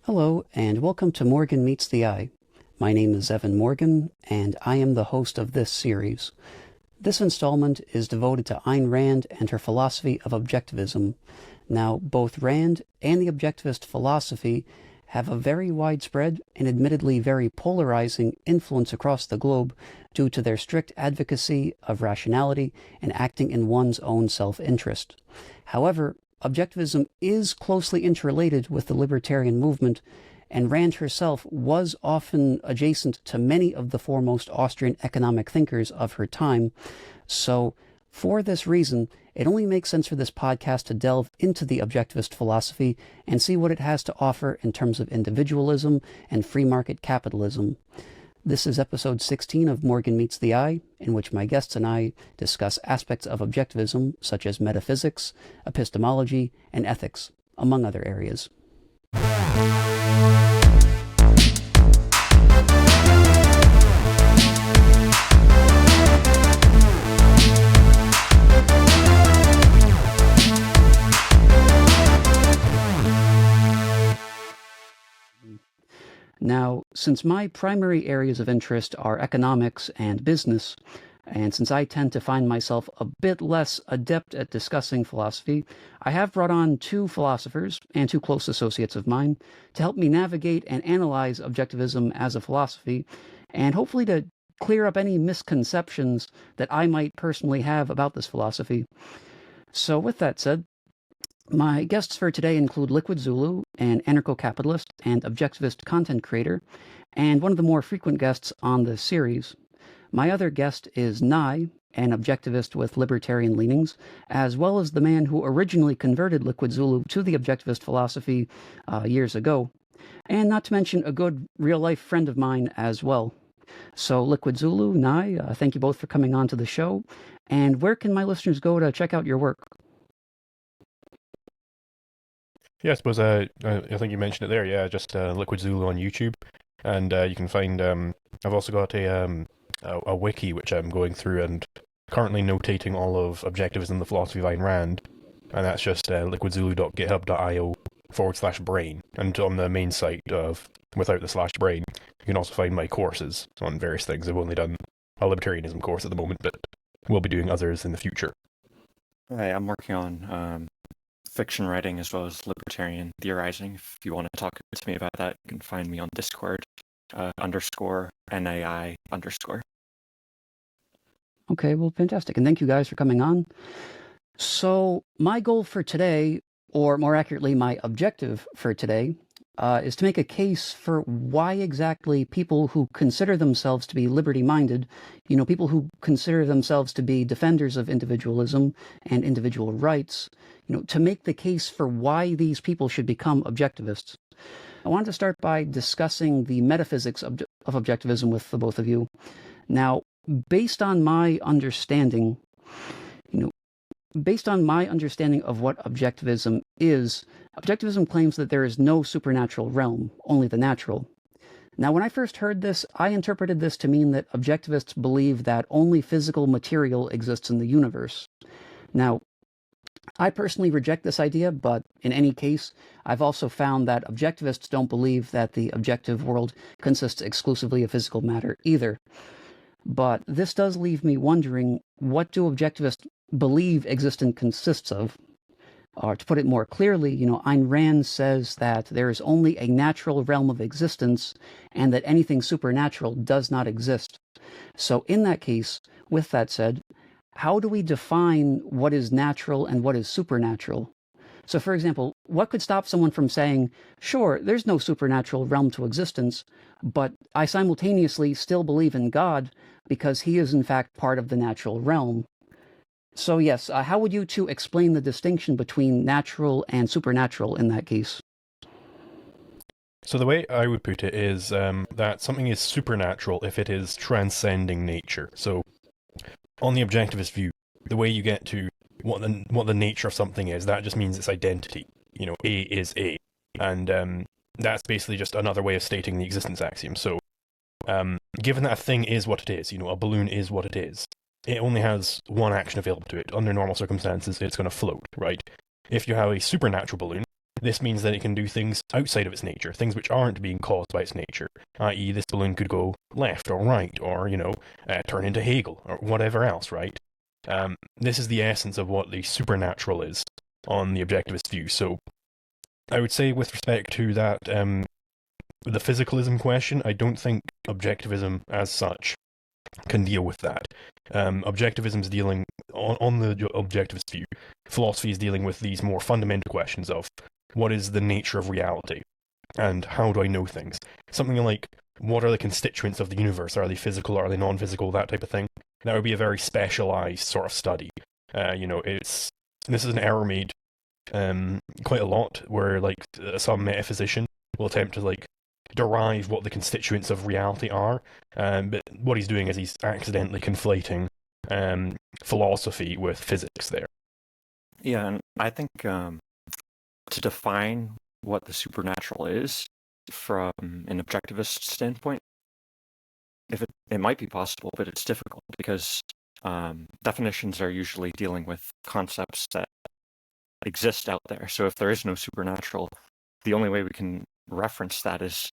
Hello, and welcome to Morgan Meets the Eye. My name is Evan Morgan, and I am the host of this series. This installment is devoted to Ayn Rand and her philosophy of objectivism. Now, both Rand and the objectivist philosophy have a very widespread and admittedly very polarizing influence across the globe due to their strict advocacy of rationality and acting in one's own self-interest. However, objectivism is closely interrelated with the libertarian movement, and Rand herself was often adjacent to many of the foremost Austrian economic thinkers of her time. So, for this reason, it only makes sense for this podcast to delve into the objectivist philosophy and see what it has to offer in terms of individualism and free market capitalism. This is episode 16 of Morgan Meets the Eye, in which my guests and I discuss aspects of objectivism such as metaphysics, epistemology, and ethics, among other areas. Now, since my primary areas of interest are economics and business, and since I tend to find myself a bit less adept at discussing philosophy, I have brought on two philosophers and two close associates of mine to help me navigate and analyze objectivism as a philosophy, and hopefully to clear up any misconceptions that I might personally have about this philosophy. So with that said, my guests for today include Liquid Zulu, an anarcho-capitalist and objectivist content creator, and one of the more frequent guests on this series. My other guest is Nye, an objectivist with libertarian leanings, as well as the man who originally converted Liquid Zulu to the objectivist philosophy years ago, and not to mention a good real-life friend of mine as well. So Liquid Zulu, Nye, thank you both for coming on to the show, and where can my listeners go to check out your work? Yeah, I suppose I think you mentioned it there. Yeah, just Liquid Zulu on YouTube, and you can find. I've also got a wiki which I'm going through and currently notating all of Objectivism, the philosophy of Ayn Rand, and that's just liquidzulu.github.io/brain. And on the main site of without the /brain, you can also find my courses on various things. I've only done a Libertarianism course at the moment, but we'll be doing others in the future. Hi, I'm working on fiction writing as well as libertarian theorizing. If you want to talk to me about that, you can find me on Discord, _NAI_. Okay, well, fantastic. And thank you guys for coming on. So my goal for today, or more accurately, my objective for today, is to make a case for why exactly people who consider themselves to be liberty-minded, people who consider themselves to be defenders of individualism and individual rights, to make the case for why these people should become objectivists. I wanted to start by discussing the metaphysics of objectivism with the both of you. Now, based on my understanding of what objectivism is, objectivism claims that there is no supernatural realm, only the natural. Now, when I first heard this, I interpreted this to mean that objectivists believe that only physical material exists in the universe. Now, I personally reject this idea, but in any case, I've also found that objectivists don't believe that the objective world consists exclusively of physical matter either. But this does leave me wondering, what do objectivists believe existence consists of? Or to put it more clearly, Ayn Rand says that there is only a natural realm of existence and that anything supernatural does not exist. So in that case, with that said, how do we define what is natural and what is supernatural? So for example, what could stop someone from saying, sure, there's no supernatural realm to existence, but I simultaneously still believe in God because he is in fact part of the natural realm? So yes, how would you two explain the distinction between natural and supernatural in that case? So the way I would put it is that something is supernatural if it is transcending nature. So on the objectivist view, the way you get to what the nature of something is, that just means its identity. A is A. And that's basically just another way of stating the existence axiom. So given that a thing is what it is, a balloon is what it is, it only has one action available to it. Under normal circumstances, it's going to float, right? If you have a supernatural balloon, This means that it can do things outside of its nature, things which aren't being caused by its nature, i.e. this balloon could go left or right, or, turn into Hegel, or whatever else, right? This is the essence of what the supernatural is on the objectivist view. So I would say with respect to that, the physicalism question, I don't think objectivism as such can deal with that. Objectivism is dealing, on the objectivist view, philosophy is dealing with these more fundamental questions of what is the nature of reality and how do I know things? Something like, what are the constituents of the universe? Are they physical? Are they non-physical? That type of thing. That would be a very specialized sort of study. This is an error made quite a lot, where some metaphysician will attempt to derive what the constituents of reality are, but what he's doing is he's accidentally conflating philosophy with physics there. Yeah, and I think to define what the supernatural is from an objectivist standpoint, it might be possible, but it's difficult because definitions are usually dealing with concepts that exist out there. So if there is no supernatural, the only way we can reference that is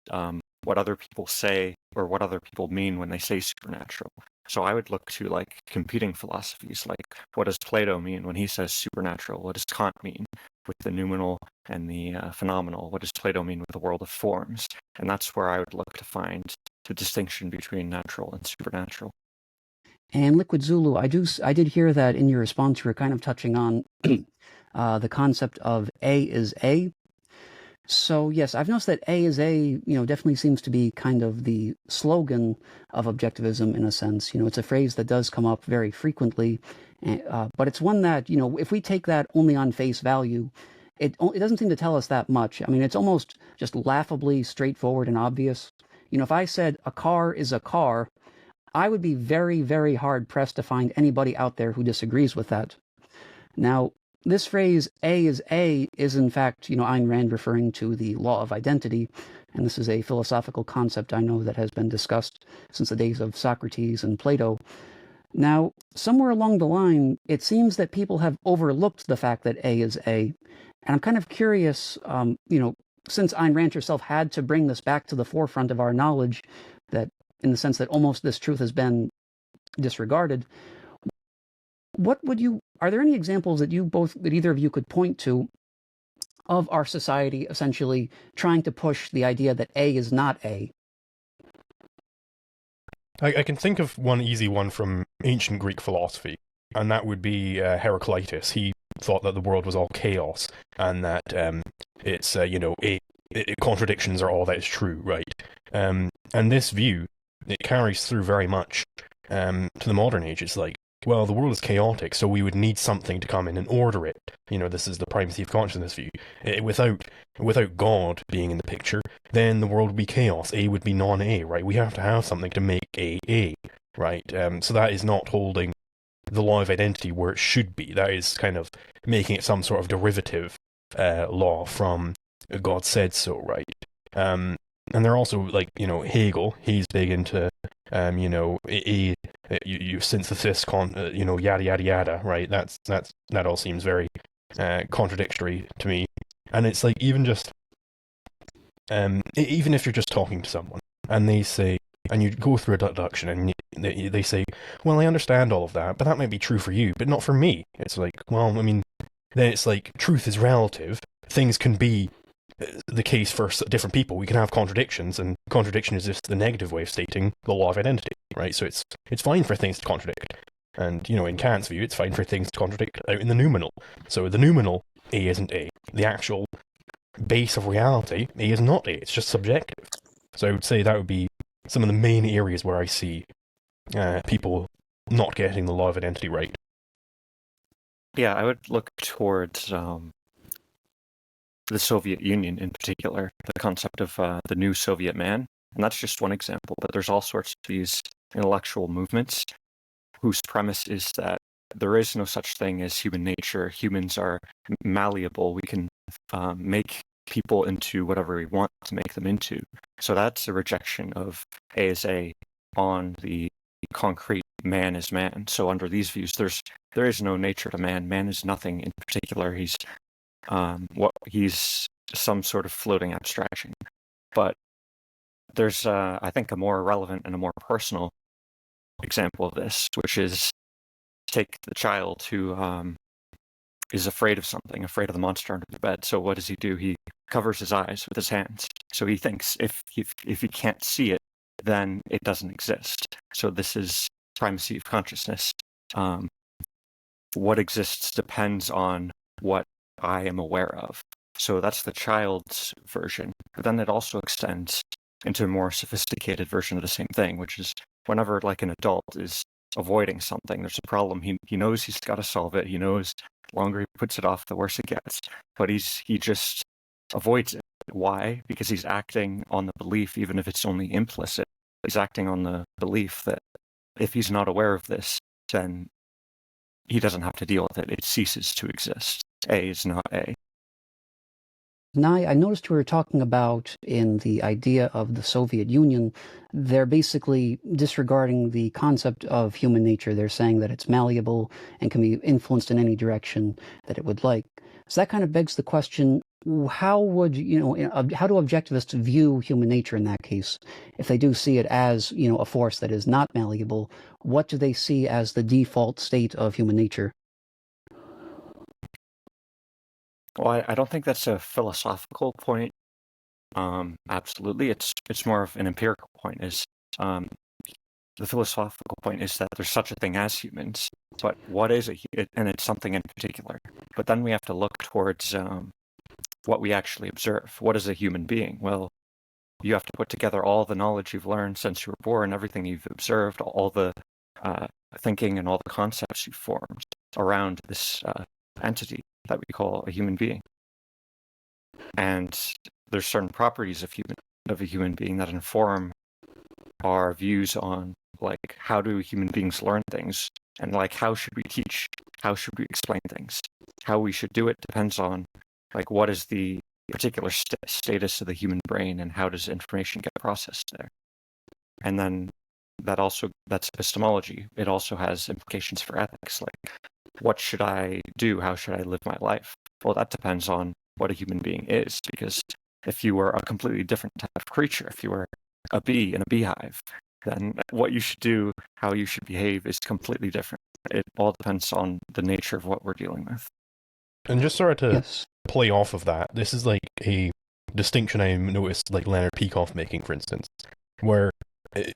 what other people say or what other people mean when they say supernatural. So I would look to competing philosophies, like what does Plato mean when he says supernatural? What does Kant mean with the noumenal and the phenomenal? What does Plato mean with the world of forms? And that's where I would look to find the distinction between natural and supernatural. And Liquid Zulu, I did hear that in your response you were kind of touching on the concept of A is A. So yes, I've noticed that A is A, definitely seems to be kind of the slogan of objectivism in a sense. It's a phrase that does come up very frequently, but it's one that, if we take that only on face value, it doesn't seem to tell us that much. I mean, it's almost just laughably straightforward and obvious. If I said a car is a car, I would be very, very hard pressed to find anybody out there who disagrees with that. Now, this phrase, A is A, is in fact, Ayn Rand referring to the law of identity, and this is a philosophical concept I know that has been discussed since the days of Socrates and Plato. Now, somewhere along the line, it seems that people have overlooked the fact that A is A, and I'm kind of curious, since Ayn Rand herself had to bring this back to the forefront of our knowledge, that in the sense that almost this truth has been disregarded, are there any examples that either of you could point to of our society essentially trying to push the idea that A is not A? I can think of one easy one from ancient Greek philosophy, and that would be Heraclitus. He thought that the world was all chaos, and that contradictions are all that is true, right? And this view, it carries through very much to the modern age. It's like, well, the world is chaotic, so we would need something to come in and order it. This is the primacy of consciousness view. Without God being in the picture, then the world would be chaos. A would be non-A, right? We have to have something to make A, right? So that is not holding the law of identity where it should be. That is kind of making it some sort of derivative law from God said so, right? And they're also Hegel. He's big into synthesis, yada yada yada, right? That all seems very contradictory to me. And it's like even if you're just talking to someone and they say, and you go through a deduction and they say, well, I understand all of that, but that might be true for you, but not for me. It's like, well, I mean, then it's like truth is relative. Things can be the case for different people. We can have contradictions, and contradiction is just the negative way of stating the law of identity, right? So it's fine for things to contradict. And, in Kant's view, it's fine for things to contradict out in the noumenal. So the noumenal, A isn't A. The actual base of reality, A is not A. It's just subjective. So I would say that would be some of the main areas where I see people not getting the law of identity right. Yeah, I would look towards the Soviet Union in particular, the concept of the new Soviet man. And that's just one example, but there's all sorts of these intellectual movements whose premise is that there is no such thing as human nature. Humans are malleable. We can make people into whatever we want to make them into. So that's a rejection of A as A on the concrete man is man. So under these views, there is no nature to man. Man is nothing in particular. He's some sort of floating abstraction. But there's, I think, a more relevant and a more personal example of this, which is take the child who is afraid of something, afraid of the monster under the bed. So what does he do? He covers his eyes with his hands. So he thinks if he can't see it, then it doesn't exist. So this is primacy of consciousness. What exists depends on what I am aware of. So that's the child's version. But then it also extends into a more sophisticated version of the same thing, which is whenever like an adult is avoiding something, there's a problem. He knows he's got to solve it. He knows the longer he puts it off, the worse it gets. But he just avoids it. Why? Because he's acting on the belief, even if it's only implicit. He's acting on the belief that if he's not aware of this, then he doesn't have to deal with it. It ceases to exist. A is not A. Nye, I noticed you were talking about in the idea of the Soviet Union, they're basically disregarding the concept of human nature. They're saying that it's malleable and can be influenced in any direction that it would like. So that kind of begs the question, how would, how do objectivists view human nature in that case? If they do see it as, a force that is not malleable, what do they see as the default state of human nature? Well, I don't think that's a philosophical point. Absolutely, it's more of an empirical point. The philosophical point is that there's such a thing as humans, but what is it? And it's something in particular. But then we have to look towards what we actually observe. What is a human being? Well, you have to put together all the knowledge you've learned since you were born, everything you've observed, all the thinking and all the concepts you've formed around this entity that we call a human being. And there's certain properties of a human being that inform our views on like how do human beings learn things, and like how should we teach, how should we explain things. How we should do it depends on like what is the particular status of the human brain and how does information get processed there. And then that's epistemology. It also has implications for ethics, like what should I do? How should I live my life? Well, that depends on what a human being is, because if you were a completely different type of creature, if you were a bee in a beehive, then what you should do, how you should behave is completely different. It all depends on the nature of what we're dealing with. And just sort of to play off of that, this is like a distinction I noticed like Leonard Peikoff making, for instance, where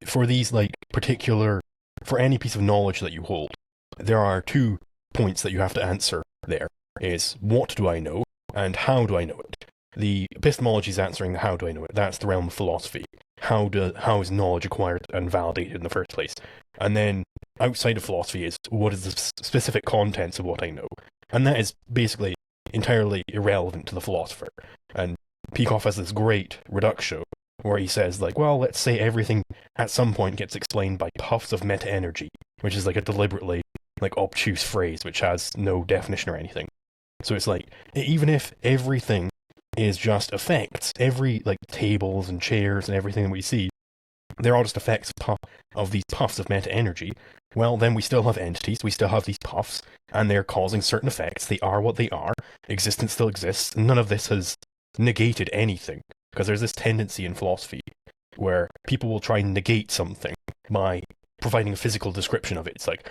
for these like for any piece of knowledge that you hold, there are 2 points that you have to answer there. Is what do I know and how do I know it? The epistemology is answering the how do I know it. That's the realm of philosophy. How is knowledge acquired and validated in the first place? And then outside of philosophy is what is the specific contents of what I know? And that is basically entirely irrelevant to the philosopher. And Peikoff has this great reductio where he says, like, well, let's say everything at some point gets explained by puffs of meta-energy, which is like a deliberately like obtuse phrase which has no definition or anything. So it's like, even if everything is just effects, every like tables and chairs and everything that we see, they're all just effects of these puffs of meta-energy, well, then we still have entities, we still have these puffs, and they're causing certain effects. They are what they are. Existence still exists. None of this has negated anything, because there's this tendency in philosophy where people will try and negate something by providing a physical description of it. It's like,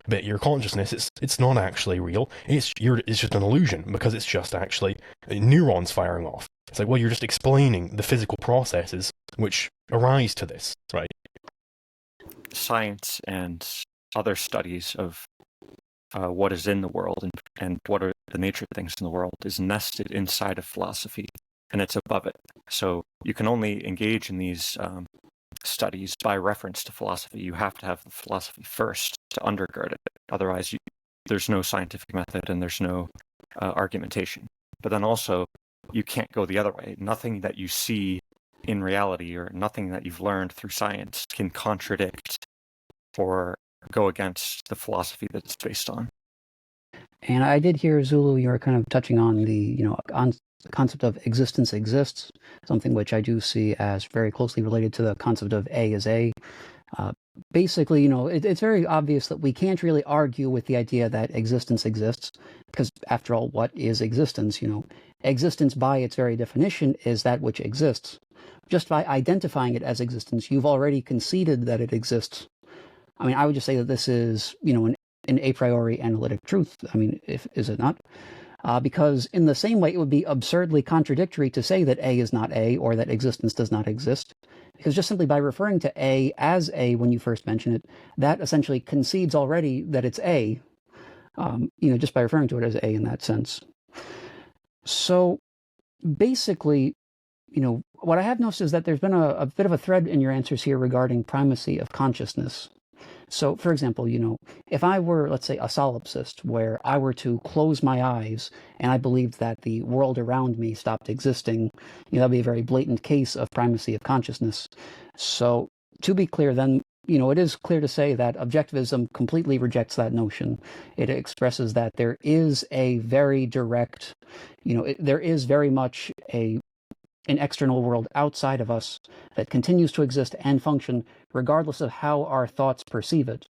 but your consciousness, it's not actually real. It's just an illusion, because it's just actually neurons firing off. It's like, well, you're just explaining the physical processes which arise to this, right? Science and other studies of what is in the world and what are the nature of things in the world is nested inside of philosophy, and it's above it. So you can only engage in these studies by reference to philosophy. You have to have the philosophy first to undergird it. Otherwise, there's no scientific method and there's no argumentation. But then also, you can't go the other way. Nothing that you see in reality or nothing that you've learned through science can contradict or go against the philosophy that it's based on. And I did hear, Zulu, you were kind of touching on the, on the concept of existence exists, something which I do see as very closely related to the concept of A is A. Basically, it's very obvious that we can't really argue with the idea that existence exists, because after all, what is existence? Existence by its very definition is that which exists. Just by identifying it as existence, you've already conceded that it exists. I mean, I would just say that this is, an a priori analytic truth. I mean, is it not? Because in the same way, it would be absurdly contradictory to say that A is not A or that existence does not exist. Because just simply by referring to A as A when you first mention it, that essentially concedes already that it's A, just by referring to it as A in that sense. So basically, what I have noticed is that there's been a bit of a thread in your answers here regarding primacy of consciousness. So, for example, if I were, let's say, a solipsist, where I were to close my eyes and I believed that the world around me stopped existing, that'd be a very blatant case of primacy of consciousness. So, to be clear, then, it is clear to say that objectivism completely rejects that notion. It expresses that there is a very direct, there is very much an external world outside of us that continues to exist and function regardless of how our thoughts perceive it.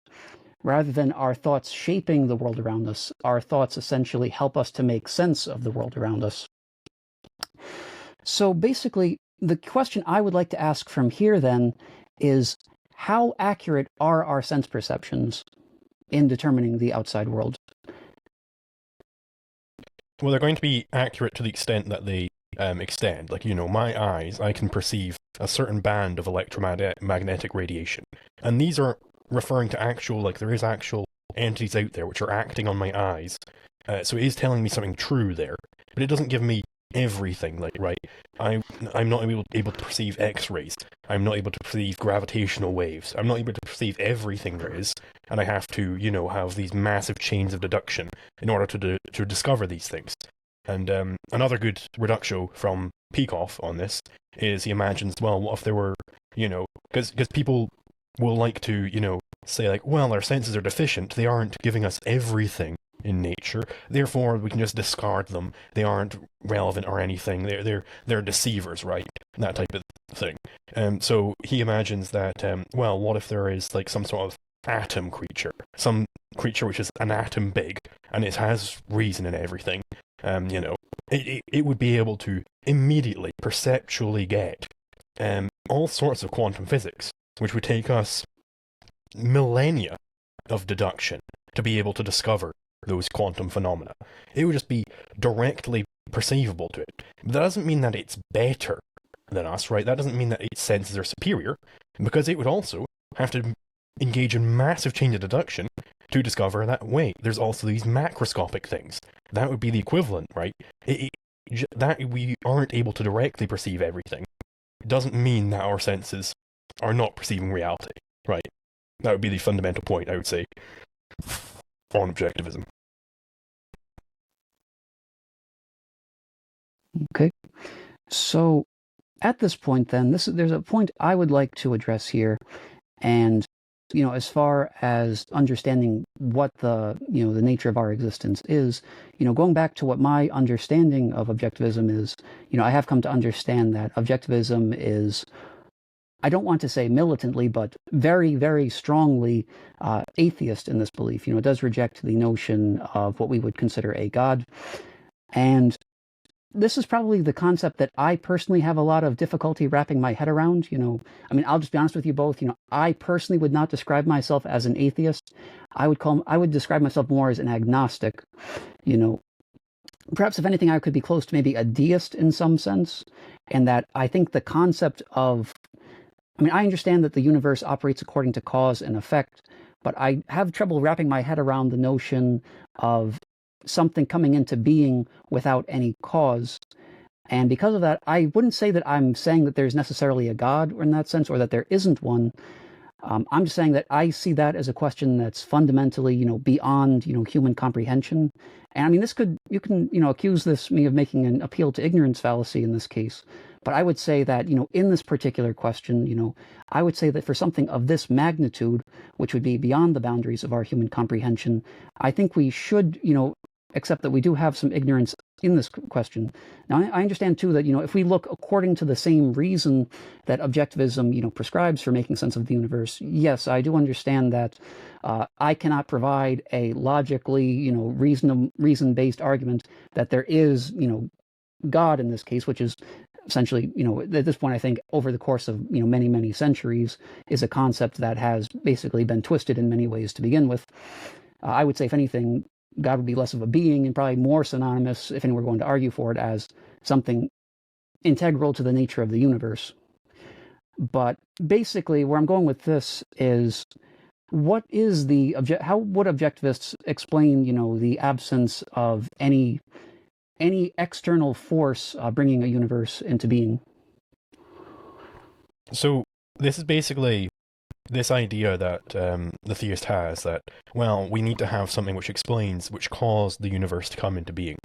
Rather than our thoughts shaping the world around us, our thoughts essentially help us to make sense of the world around us. So basically, the question I would like to ask from here then is, how accurate are our sense perceptions in determining the outside world? Well, they're going to be accurate to the extent that they extend. Like, my eyes, I can perceive a certain band of electromagnetic radiation. And these are referring to actual, there is actual entities out there which are acting on my eyes. So it is telling me something true there. But it doesn't give me everything, right? I'm not able to perceive X-rays. I'm not able to perceive gravitational waves. I'm not able to perceive everything there is. And I have to, have these massive chains of deduction in order to discover these things. And another good reductio from Peikoff on this is he imagines, well, what if there were, because people will like to, say well, our senses are deficient. They aren't giving us everything in nature. Therefore, we can just discard them. They aren't relevant or anything. They're deceivers, right? That type of thing. So he imagines that, well, what if there is some sort of atom creature, some creature which is an atom big, and it has reason and everything. It would be able to immediately, perceptually get all sorts of quantum physics, which would take us millennia of deduction to be able to discover those quantum phenomena. It would just be directly perceivable to it. But that doesn't mean that it's better than us, right? That doesn't mean that its senses are superior, because it would also have to engage in massive chain of deduction to discover that, wait, there's also these macroscopic things. That would be the equivalent, right? That we aren't able to directly perceive everything doesn't mean that our senses are not perceiving reality, right? That would be the fundamental point, I would say, on objectivism. Okay. So, at this point then, there's a point I would like to address here, and as far as understanding what the nature of our existence is, going back to what my understanding of objectivism is, I have come to understand that objectivism is, I don't want to say militantly, but very, very strongly atheist in this belief. It does reject the notion of what we would consider a god. And this is probably the concept that I personally have a lot of difficulty wrapping my head around. I'll just be honest with you both. I personally would not describe myself as an atheist. I would describe myself more as an agnostic. Perhaps if anything, I could be close to maybe a deist in some sense, and that I think the concept of, I understand that the universe operates according to cause and effect, but I have trouble wrapping my head around the notion of something coming into being without any cause. And because of that, I wouldn't say that I'm saying that there's necessarily a God in that sense, or that there isn't one. I'm just saying that I see that as a question that's fundamentally, beyond, human comprehension. And you can accuse me of making an appeal to ignorance fallacy in this case. But I would say that, in this particular question, I would say that for something of this magnitude, which would be beyond the boundaries of our human comprehension, I think we should, except that we do have some ignorance in this question. Now, I understand too that, if we look according to the same reason that objectivism, prescribes for making sense of the universe, yes, I do understand that I cannot provide a logically, reason-based argument that there is, God in this case, which is essentially, at this point, I think over the course of, many, many centuries is a concept that has basically been twisted in many ways to begin with. I would say, if anything, God would be less of a being and probably more synonymous, if anyone were going to argue for it, as something integral to the nature of the universe. But basically, where I'm going with this is, how would objectivists explain, the absence of any external force bringing a universe into being? So this is basically this idea that the theist has that, well, we need to have something which caused the universe to come into being.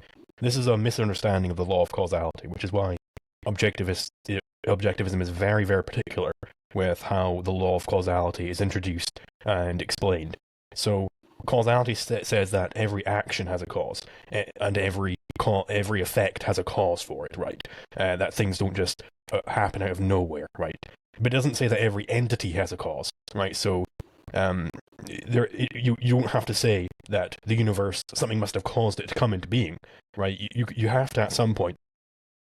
This is a misunderstanding of the law of causality, which is why objectivism is very, very particular with how the law of causality is introduced and explained. So causality says that every action has a cause, and every effect has a cause for it, right? That things don't just happen out of nowhere, right? But it doesn't say that every entity has a cause, right? So you don't have to say that the universe, something must have caused it to come into being, right? You have to at some point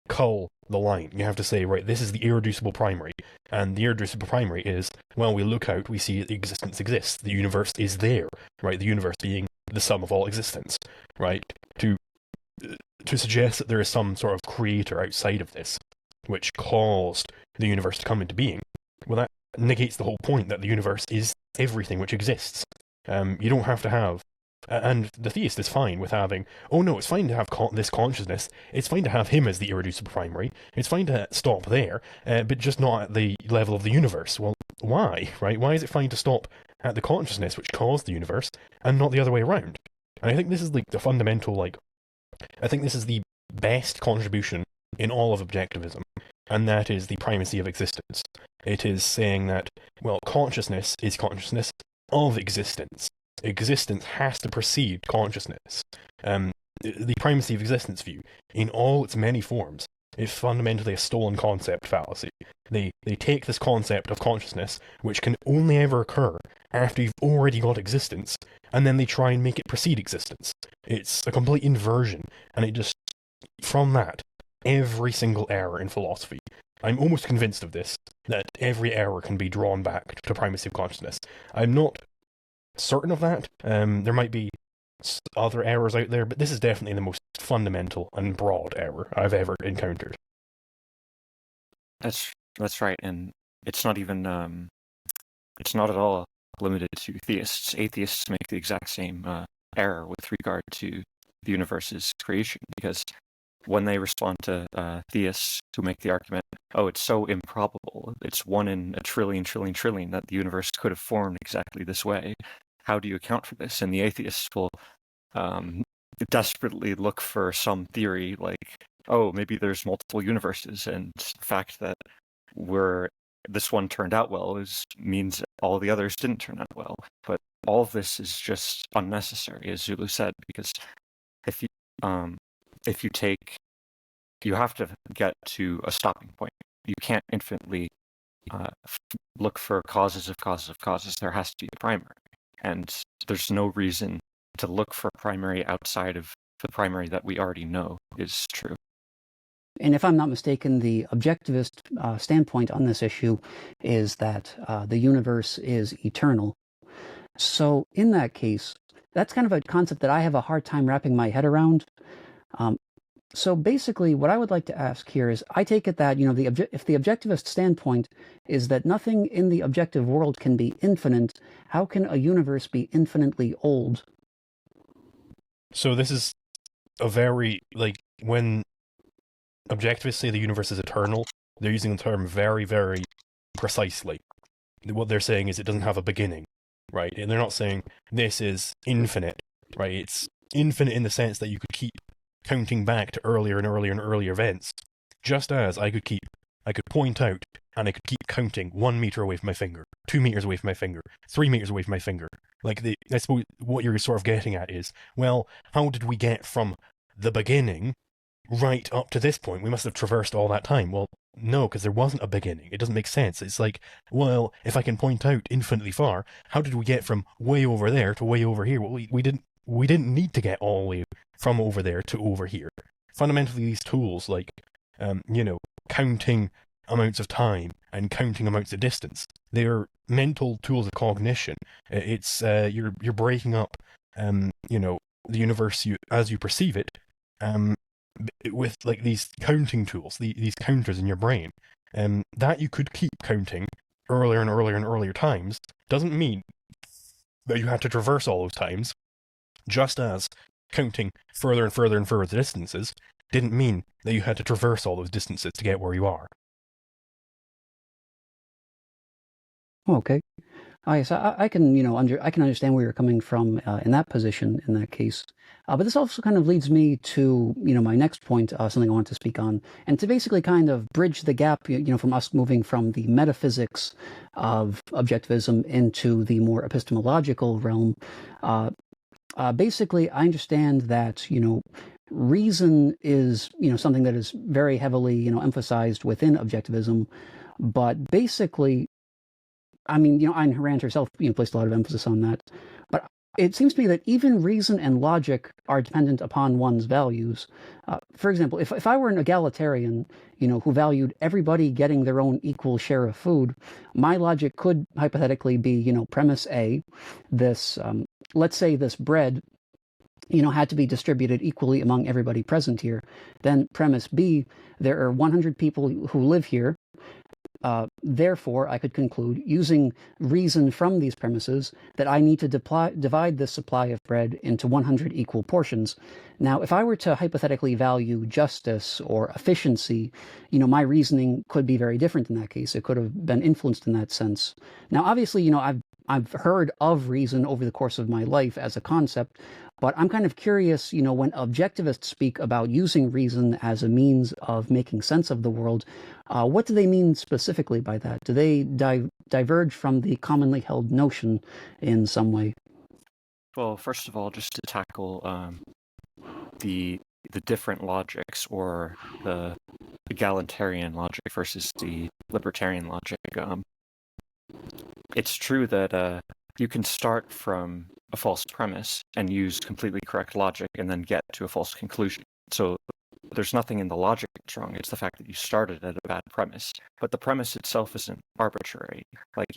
cull the line. You have to say, right, this is the irreducible primary, and the irreducible primary is, well, we look out, we see existence exists, the universe is there, right? The universe being the sum of all existence, right? To suggest that there is some sort of creator outside of this, which caused the universe to come into being, well, that negates the whole point that the universe is everything which exists. You don't have to have, and the theist is fine with having, oh no, it's fine to have this consciousness, it's fine to have him as the irreducible primary, it's fine to stop there, but just not at the level of the universe. Well, why, right? Why is it fine to stop at the consciousness which caused the universe, and not the other way around? And I think this is like the fundamental, I think this is the best contribution in all of objectivism, and that is the primacy of existence. It is saying that, well, consciousness is consciousness of existence. Existence has to precede consciousness. The primacy of existence view, in all its many forms, is fundamentally a stolen concept fallacy. They take this concept of consciousness, which can only ever occur after you've already got existence, and then they try and make it precede existence. It's a complete inversion, and it just, from that, every single error in philosophy, I'm almost convinced of this, that every error can be drawn back to primacy of consciousness. I'm not certain of that. There might be other errors out there, but this is definitely the most fundamental and broad error I've ever encountered. That's right, and it's not even it's not at all limited to theists. Atheists make the exact same error with regard to the universe's creation, because when they respond to theists who make the argument, oh, it's so improbable, it's 1 in a trillion that the universe could have formed exactly this way, how do you account for this? And the atheists will desperately look for some theory like, oh, maybe there's multiple universes, and the fact that this one turned out well means all the others didn't turn out well. But all of this is just unnecessary, as Zulu said, because if you have to get to a stopping point. You can't infinitely look for causes of causes of causes. There has to be a primary. And there's no reason to look for a primary outside of the primary that we already know is true. And if I'm not mistaken, the objectivist standpoint on this issue is that the universe is eternal. So in that case, that's kind of a concept that I have a hard time wrapping my head around. So basically, what I would like to ask here is, I take it that, if the objectivist standpoint is that nothing in the objective world can be infinite, how can a universe be infinitely old? So this is a very, when objectivists say the universe is eternal, they're using the term very, very precisely. What they're saying is it doesn't have a beginning, right? And they're not saying this is infinite, right? It's infinite in the sense that you could keep counting back to earlier and earlier and earlier events, just as I could point out and I could keep counting 1 meter away from my finger, 2 meters away from my finger, 3 meters away from my finger, Like, I suppose what you're sort of getting at is, well, how did we get from the beginning right up to this point? We must have traversed all that time. Well, no, because there wasn't a beginning. It doesn't make sense. It's like, well, if I can point out infinitely far, how did we get from way over there to way over here? Well, we didn't need to get all the way from over there to over here. Fundamentally, these tools, like, counting amounts of time and counting amounts of distance, they're mental tools of cognition. It's you're breaking up, the universe as you perceive it, with like these counting tools, these counters in your brain, that you could keep counting earlier and earlier and earlier times doesn't mean that you had to traverse all those times, just as counting further and further and further distances didn't mean that you had to traverse all those distances to get where you are. Okay. Yes, I can, I can understand where you're coming from in that position, in that case. But this also kind of leads me to, my next point, something I want to speak on, and to basically kind of bridge the gap, from us moving from the metaphysics of objectivism into the more epistemological realm. Basically, I understand that, reason is, something that is very heavily, emphasized within objectivism, but basically, I mean, Ayn Rand herself, placed a lot of emphasis on that. But it seems to me that even reason and logic are dependent upon one's values. For example, if I were an egalitarian, who valued everybody getting their own equal share of food, my logic could hypothetically be, premise A, this, let's say this bread, had to be distributed equally among everybody present here. Then premise B, there are 100 people who live here. Therefore, I could conclude, using reason from these premises, that I need to divide this supply of bread into 100 equal portions. Now, if I were to hypothetically value justice or efficiency, my reasoning could be very different in that case. It could have been influenced in that sense. Now, obviously, I've heard of reason over the course of my life as a concept, but I'm kind of curious, when objectivists speak about using reason as a means of making sense of the world, what do they mean specifically by that? Do they diverge from the commonly held notion in some way? Well, first of all, just to tackle the different logics, or the egalitarian logic versus the libertarian logic, it's true that you can start from a false premise and use completely correct logic and then get to a false conclusion. So there's nothing in the logic that's wrong. It's the fact that you started at a bad premise. But the premise itself isn't arbitrary. Like,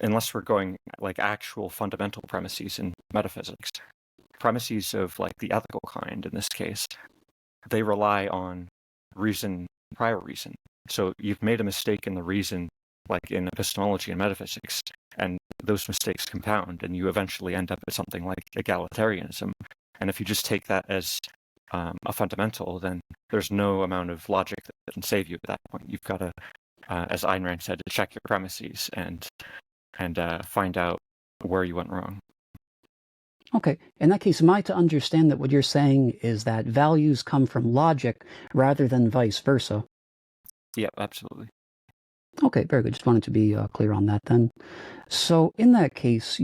unless we're going like actual fundamental premises in metaphysics, premises of like the ethical kind in this case, they rely on reason, prior reason. So you've made a mistake in the reason, like in epistemology and metaphysics, and those mistakes compound, and you eventually end up at something like egalitarianism. And if you just take that as a fundamental, then there's no amount of logic that can save you at that point. You've got to, as Ayn Rand said, to check your premises and find out where you went wrong. Okay, in that case, am I to understand that what you're saying is that values come from logic rather than vice versa? Yeah, absolutely. Okay, very good. Just wanted to be clear on that then. So in that case,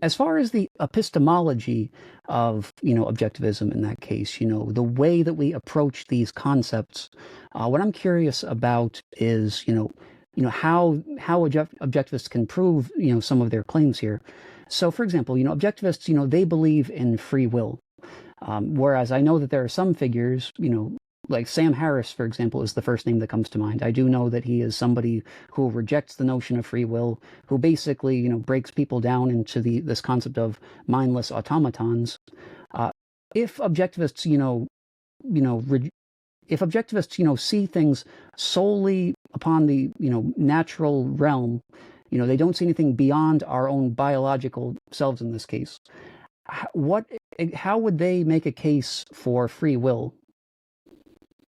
as far as the epistemology of, objectivism in that case, the way that we approach these concepts, what I'm curious about is, how objectivists can prove, some of their claims here. So, for example, objectivists, they believe in free will. Whereas I know that there are some figures, like Sam Harris, for example, is the first name that comes to mind. I do know that he is somebody who rejects the notion of free will, who basically, breaks people down into this concept of mindless automatons. If objectivists, if objectivists, see things solely upon the, natural realm, they don't see anything beyond our own biological selves in this case. How would they make a case for free will?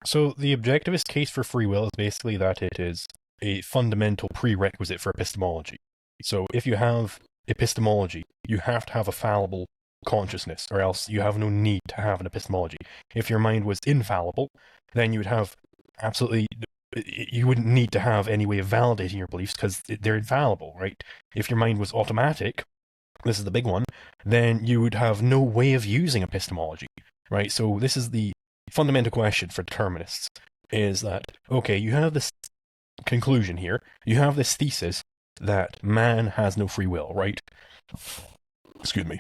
So the objectivist case for free will is basically that it is a fundamental prerequisite for epistemology. So if you have epistemology, you have to have a fallible consciousness, or else you have no need to have an epistemology. If your mind was infallible, then you would have you wouldn't need to have any way of validating your beliefs because they're infallible, right? If your mind was automatic, this is the big one, then you would have no way of using epistemology, right? So this is the fundamental question for determinists, is that, okay, you have this conclusion here, you have this thesis that man has no free will, right? Excuse me.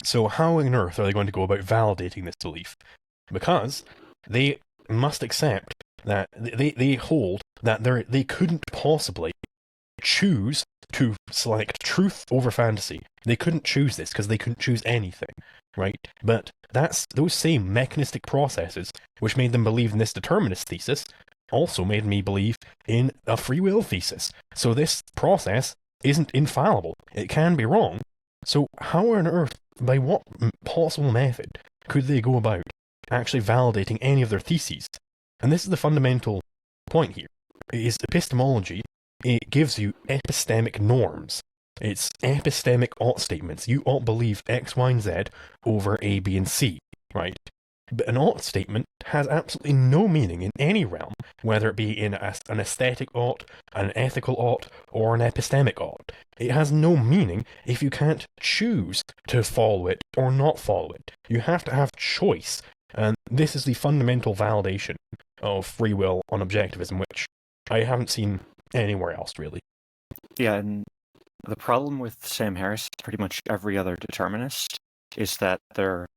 So how on earth are they going to go about validating this belief? Because they must accept that they hold that they couldn't possibly choose to select truth over fantasy. They couldn't choose this because they couldn't choose anything, right? But that's those same mechanistic processes which made them believe in this determinist thesis also made me believe in a free will thesis. So this process isn't infallible. It can be wrong. So how on earth, by what possible method, could they go about actually validating any of their theses? And this is the fundamental point here, is epistemology. It gives you epistemic norms. It's epistemic ought statements. You ought believe X, Y, and Z over A, B, and C, right? But an ought statement has absolutely no meaning in any realm, whether it be in an aesthetic ought, an ethical ought, or an epistemic ought. It has no meaning if you can't choose to follow it or not follow it. You have to have choice. And this is the fundamental validation of free will on objectivism, which I haven't seen anywhere else, really. Yeah, and the problem with Sam Harris, pretty much every other determinist, is that they're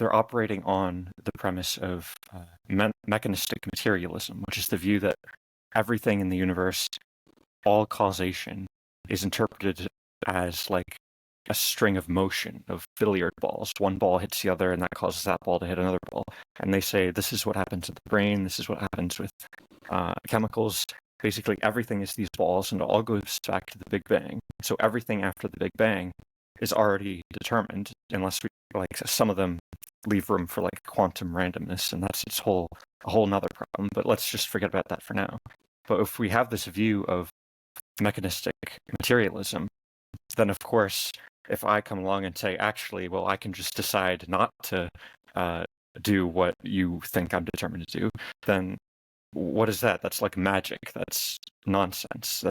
operating on the premise of mechanistic materialism, which is the view that everything in the universe, all causation, is interpreted as like a string of motion of billiard balls. One ball hits the other, and that causes that ball to hit another ball. And they say this is what happens in the brain, this is what happens with chemicals. Basically, everything is these balls, and it all goes back to the Big Bang. So everything after the Big Bang is already determined, unless we, like, some of them leave room for like quantum randomness, and that's a whole nother problem. But let's just forget about that for now. But if we have this view of mechanistic materialism, then of course, if I come along and say, actually, well, I can just decide not to do what you think I'm determined to do, then what is that? That's like magic. That's nonsense.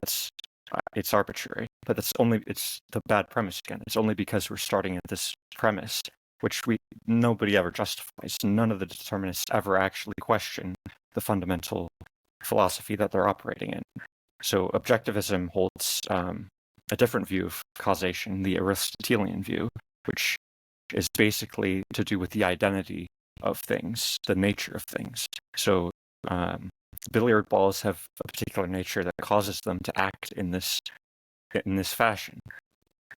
It's arbitrary. But it's the bad premise again. It's only because we're starting at this premise, which nobody ever justifies. None of the determinists ever actually question the fundamental philosophy that they're operating in. So objectivism holds a different view of causation, the Aristotelian view, which is basically to do with the identity of things, the nature of things. So billiard balls have a particular nature that causes them to act in this fashion.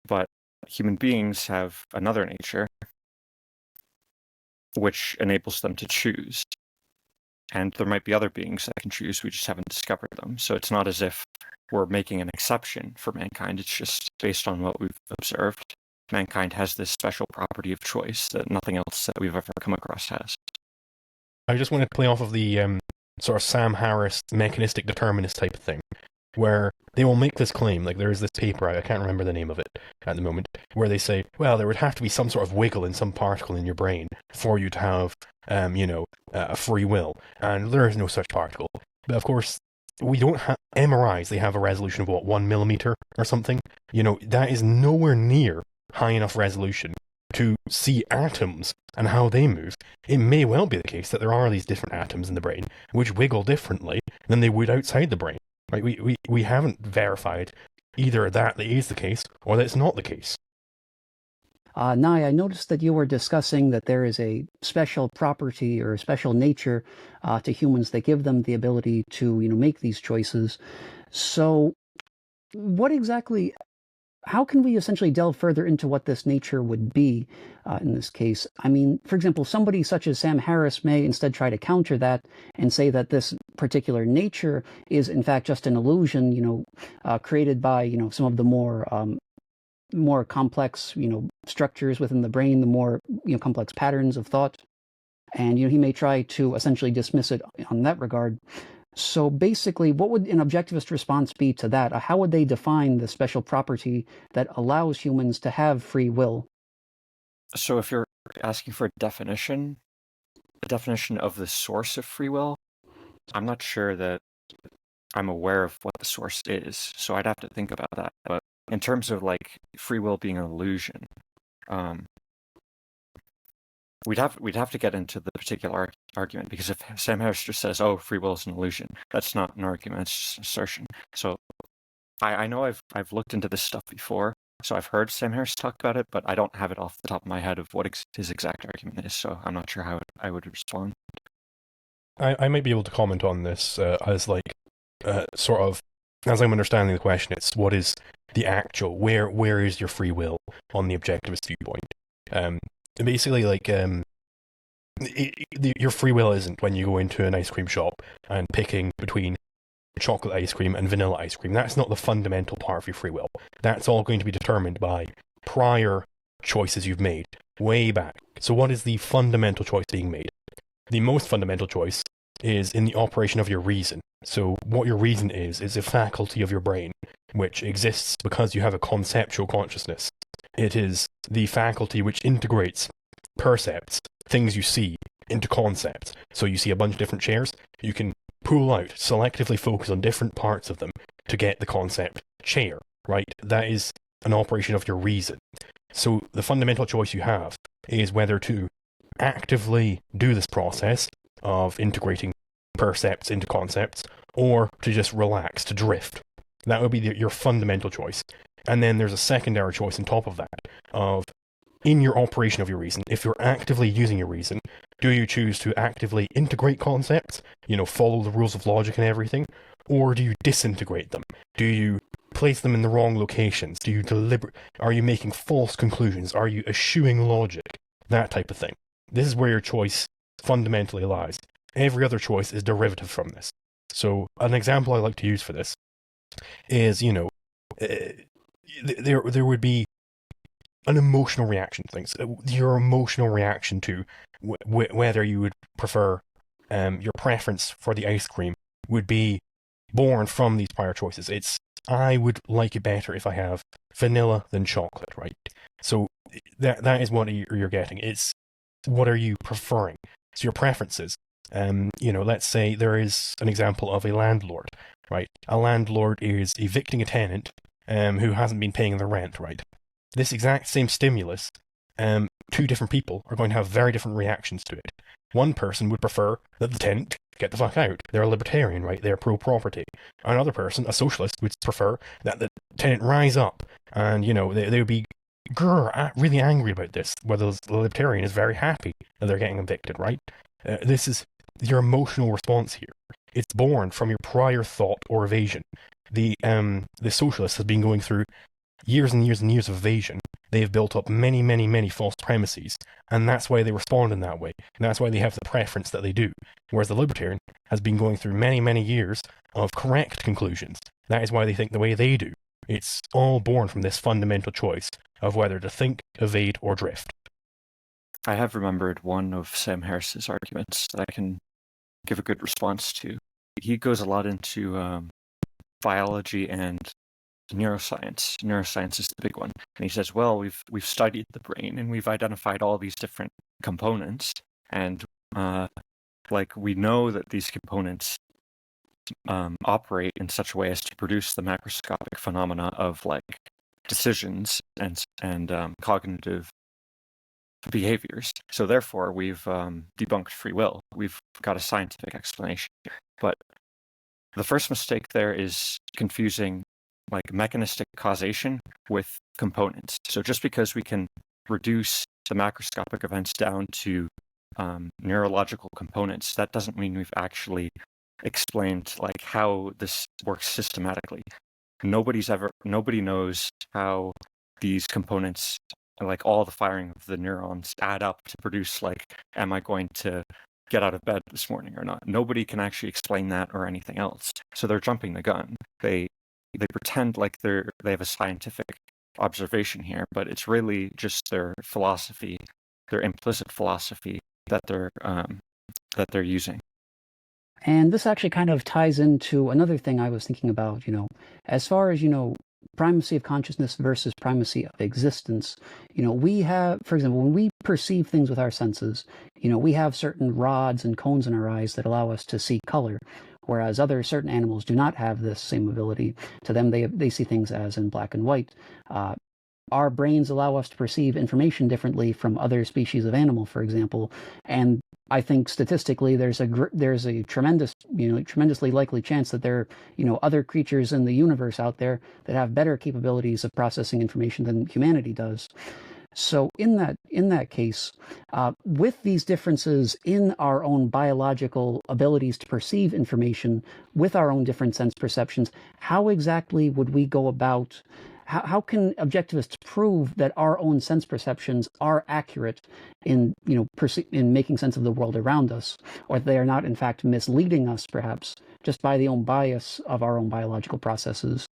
But human beings have another nature which enables them to choose. And there might be other beings that can choose, we just haven't discovered them. So it's not as if we're making an exception for mankind, it's just based on what we've observed. Mankind has this special property of choice that nothing else that we've ever come across has. I just want to play off of the sort of Sam Harris mechanistic determinist type of thing, where they will make this claim, like there is this paper, I can't remember the name of it at the moment, where they say, well, there would have to be some sort of wiggle in some particle in your brain for you to have, a free will, and there is no such particle. But of course, we don't have MRIs, they have a resolution of 1 millimeter or something. That is nowhere near high enough resolution to see atoms and how they move. It may well be the case that there are these different atoms in the brain which wiggle differently than they would outside the brain. Right? We haven't verified either that is the case or that it's not the case. Nye, I noticed that you were discussing that there is a special property or a special nature to humans that give them the ability to, make these choices. So what exactly, how can we essentially delve further into what this nature would be in this case? I mean, for example, somebody such as Sam Harris may instead try to counter that and say that this particular nature is in fact just an illusion, created by, some of the more complex, structures within the brain, the more, complex patterns of thought. And, he may try to essentially dismiss it on that regard. So basically, what would an objectivist response be to that? How would they define the special property that allows humans to have free will? So if you're asking for a definition of the source of free will, I'm not sure that I'm aware of what the source is, so I'd have to think about that. But in terms of like free will being an illusion, we'd have to get into the particular argument, because if Sam Harris just says, "Oh, free will is an illusion," that's not an argument; it's just an assertion. So I know I've looked into this stuff before, so I've heard Sam Harris talk about it, but I don't have it off the top of my head of what his exact argument is. So I'm not sure how I would respond. I might be able to comment on this as like sort of, as I'm understanding the question, it's what is the actual, where is your free will on the objectivist viewpoint? Basically, like your free will isn't when you go into an ice cream shop and picking between chocolate ice cream and vanilla ice cream. That's not the fundamental part of your free will. That's all going to be determined by prior choices you've made way back. So what is the fundamental choice being made? The most fundamental choice is in the operation of your reason. So what your reason is a faculty of your brain, which exists because you have a conceptual consciousness. It is the faculty which integrates percepts, things you see, into concepts. So you see a bunch of different chairs, you can pull out, selectively focus on different parts of them to get the concept chair, right? That is an operation of your reason. So the fundamental choice you have is whether to actively do this process of integrating percepts into concepts, or to just relax, to drift. That would be your fundamental choice. And then there's a secondary choice on top of that, of in your operation of your reason, if you're actively using your reason, do you choose to actively integrate concepts, follow the rules of logic and everything, or do you disintegrate them? Do you place them in the wrong locations? Do you are you making false conclusions? Are you eschewing logic? That type of thing. This is where your choice fundamentally lies. Every other choice is derivative from this. So an example I like to use for this is, there would be an emotional reaction to things. Your emotional reaction to whether you would prefer, your preference for the ice cream would be born from these prior choices. I would like it better if I have vanilla than chocolate, right? So that is what you're getting. It's what are you preferring? So your preferences. Let's say there is an example of a landlord, right? A landlord is evicting a tenant who hasn't been paying the rent, right? This exact same stimulus, two different people are going to have very different reactions to it. One person would prefer that the tenant get the fuck out. They're a libertarian, right? They're pro-property. Another person, a socialist, would prefer that the tenant rise up, and they would be really angry about this, whether the libertarian is very happy that they're getting evicted, right? This is your emotional response here. It's born from your prior thought or evasion. The socialist has been going through years and years and years of evasion. They have built up many, many, many false premises, and that's why they respond in that way. And that's why they have the preference that they do. Whereas the libertarian has been going through many, many years of correct conclusions. That is why they think the way they do. It's all born from this fundamental choice of whether to think, evade, or drift. I have remembered one of Sam Harris's arguments that I can give a good response to. He goes a lot into biology and neuroscience. Neuroscience is the big one, and he says, "Well, we've studied the brain and we've identified all these different components, and we know that these components operate in such a way as to produce the macroscopic phenomena of decisions and cognitive behaviors. So therefore, we've debunked free will. We've got a scientific explanation. But the first mistake there is confusing mechanistic causation with components. So just because we can reduce the macroscopic events down to neurological components, that doesn't mean we've actually explained how this works systematically. Nobody knows how these components, all the firing of the neurons, add up to produce am I going to get out of bed this morning or not? Nobody can actually explain that or anything else. So they're jumping the gun. They pretend they have a scientific observation here, but it's really just their philosophy, their implicit philosophy that they're using. And this actually kind of ties into another thing I was thinking about, as far as, primacy of consciousness versus primacy of existence. We have, for example, when we perceive things with our senses, we have certain rods and cones in our eyes that allow us to see color. whereas other certain animals do not have this same ability. To them, they see things as in black and white. Our brains allow us to perceive information differently from other species of animal, for example, and I think statistically there's a tremendously likely chance that there are other creatures in the universe out there that have better capabilities of processing information than humanity does. So in that case, with these differences in our own biological abilities to perceive information, with our own different sense perceptions, how exactly would we go about? How can objectivists prove that our own sense perceptions are accurate in in making sense of the world around us, or that they are not in fact misleading us, perhaps just by the own bias of our own biological processes?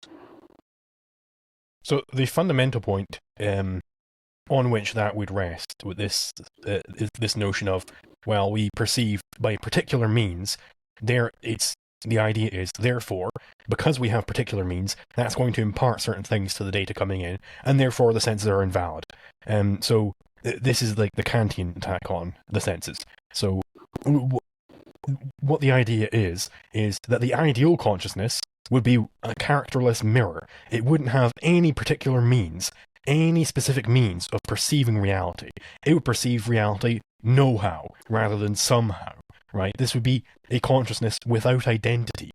So the fundamental point on which that would rest with this notion of, well, we perceive by particular means, the idea is, therefore, because we have particular means, that's going to impart certain things to the data coming in, and therefore the senses are invalid. So this is like the Kantian attack on the senses. So what the idea is that the ideal consciousness would be a characterless mirror. It wouldn't have any particular means, any specific means of perceiving reality. It would perceive reality know-how rather than somehow. Right, this would be a consciousness without identity,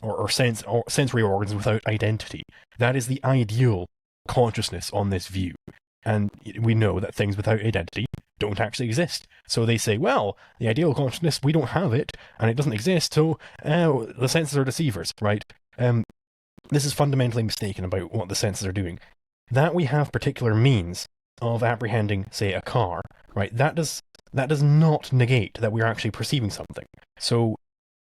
or sensory organs without identity. That is the ideal consciousness on this view, and we know that things without identity don't actually exist. So they say, well, the ideal consciousness, we don't have it, and it doesn't exist, so the senses are deceivers. Right? This is fundamentally mistaken about what the senses are doing. That we have particular means of apprehending, say, a car. Right? That does not negate that we're actually perceiving something. So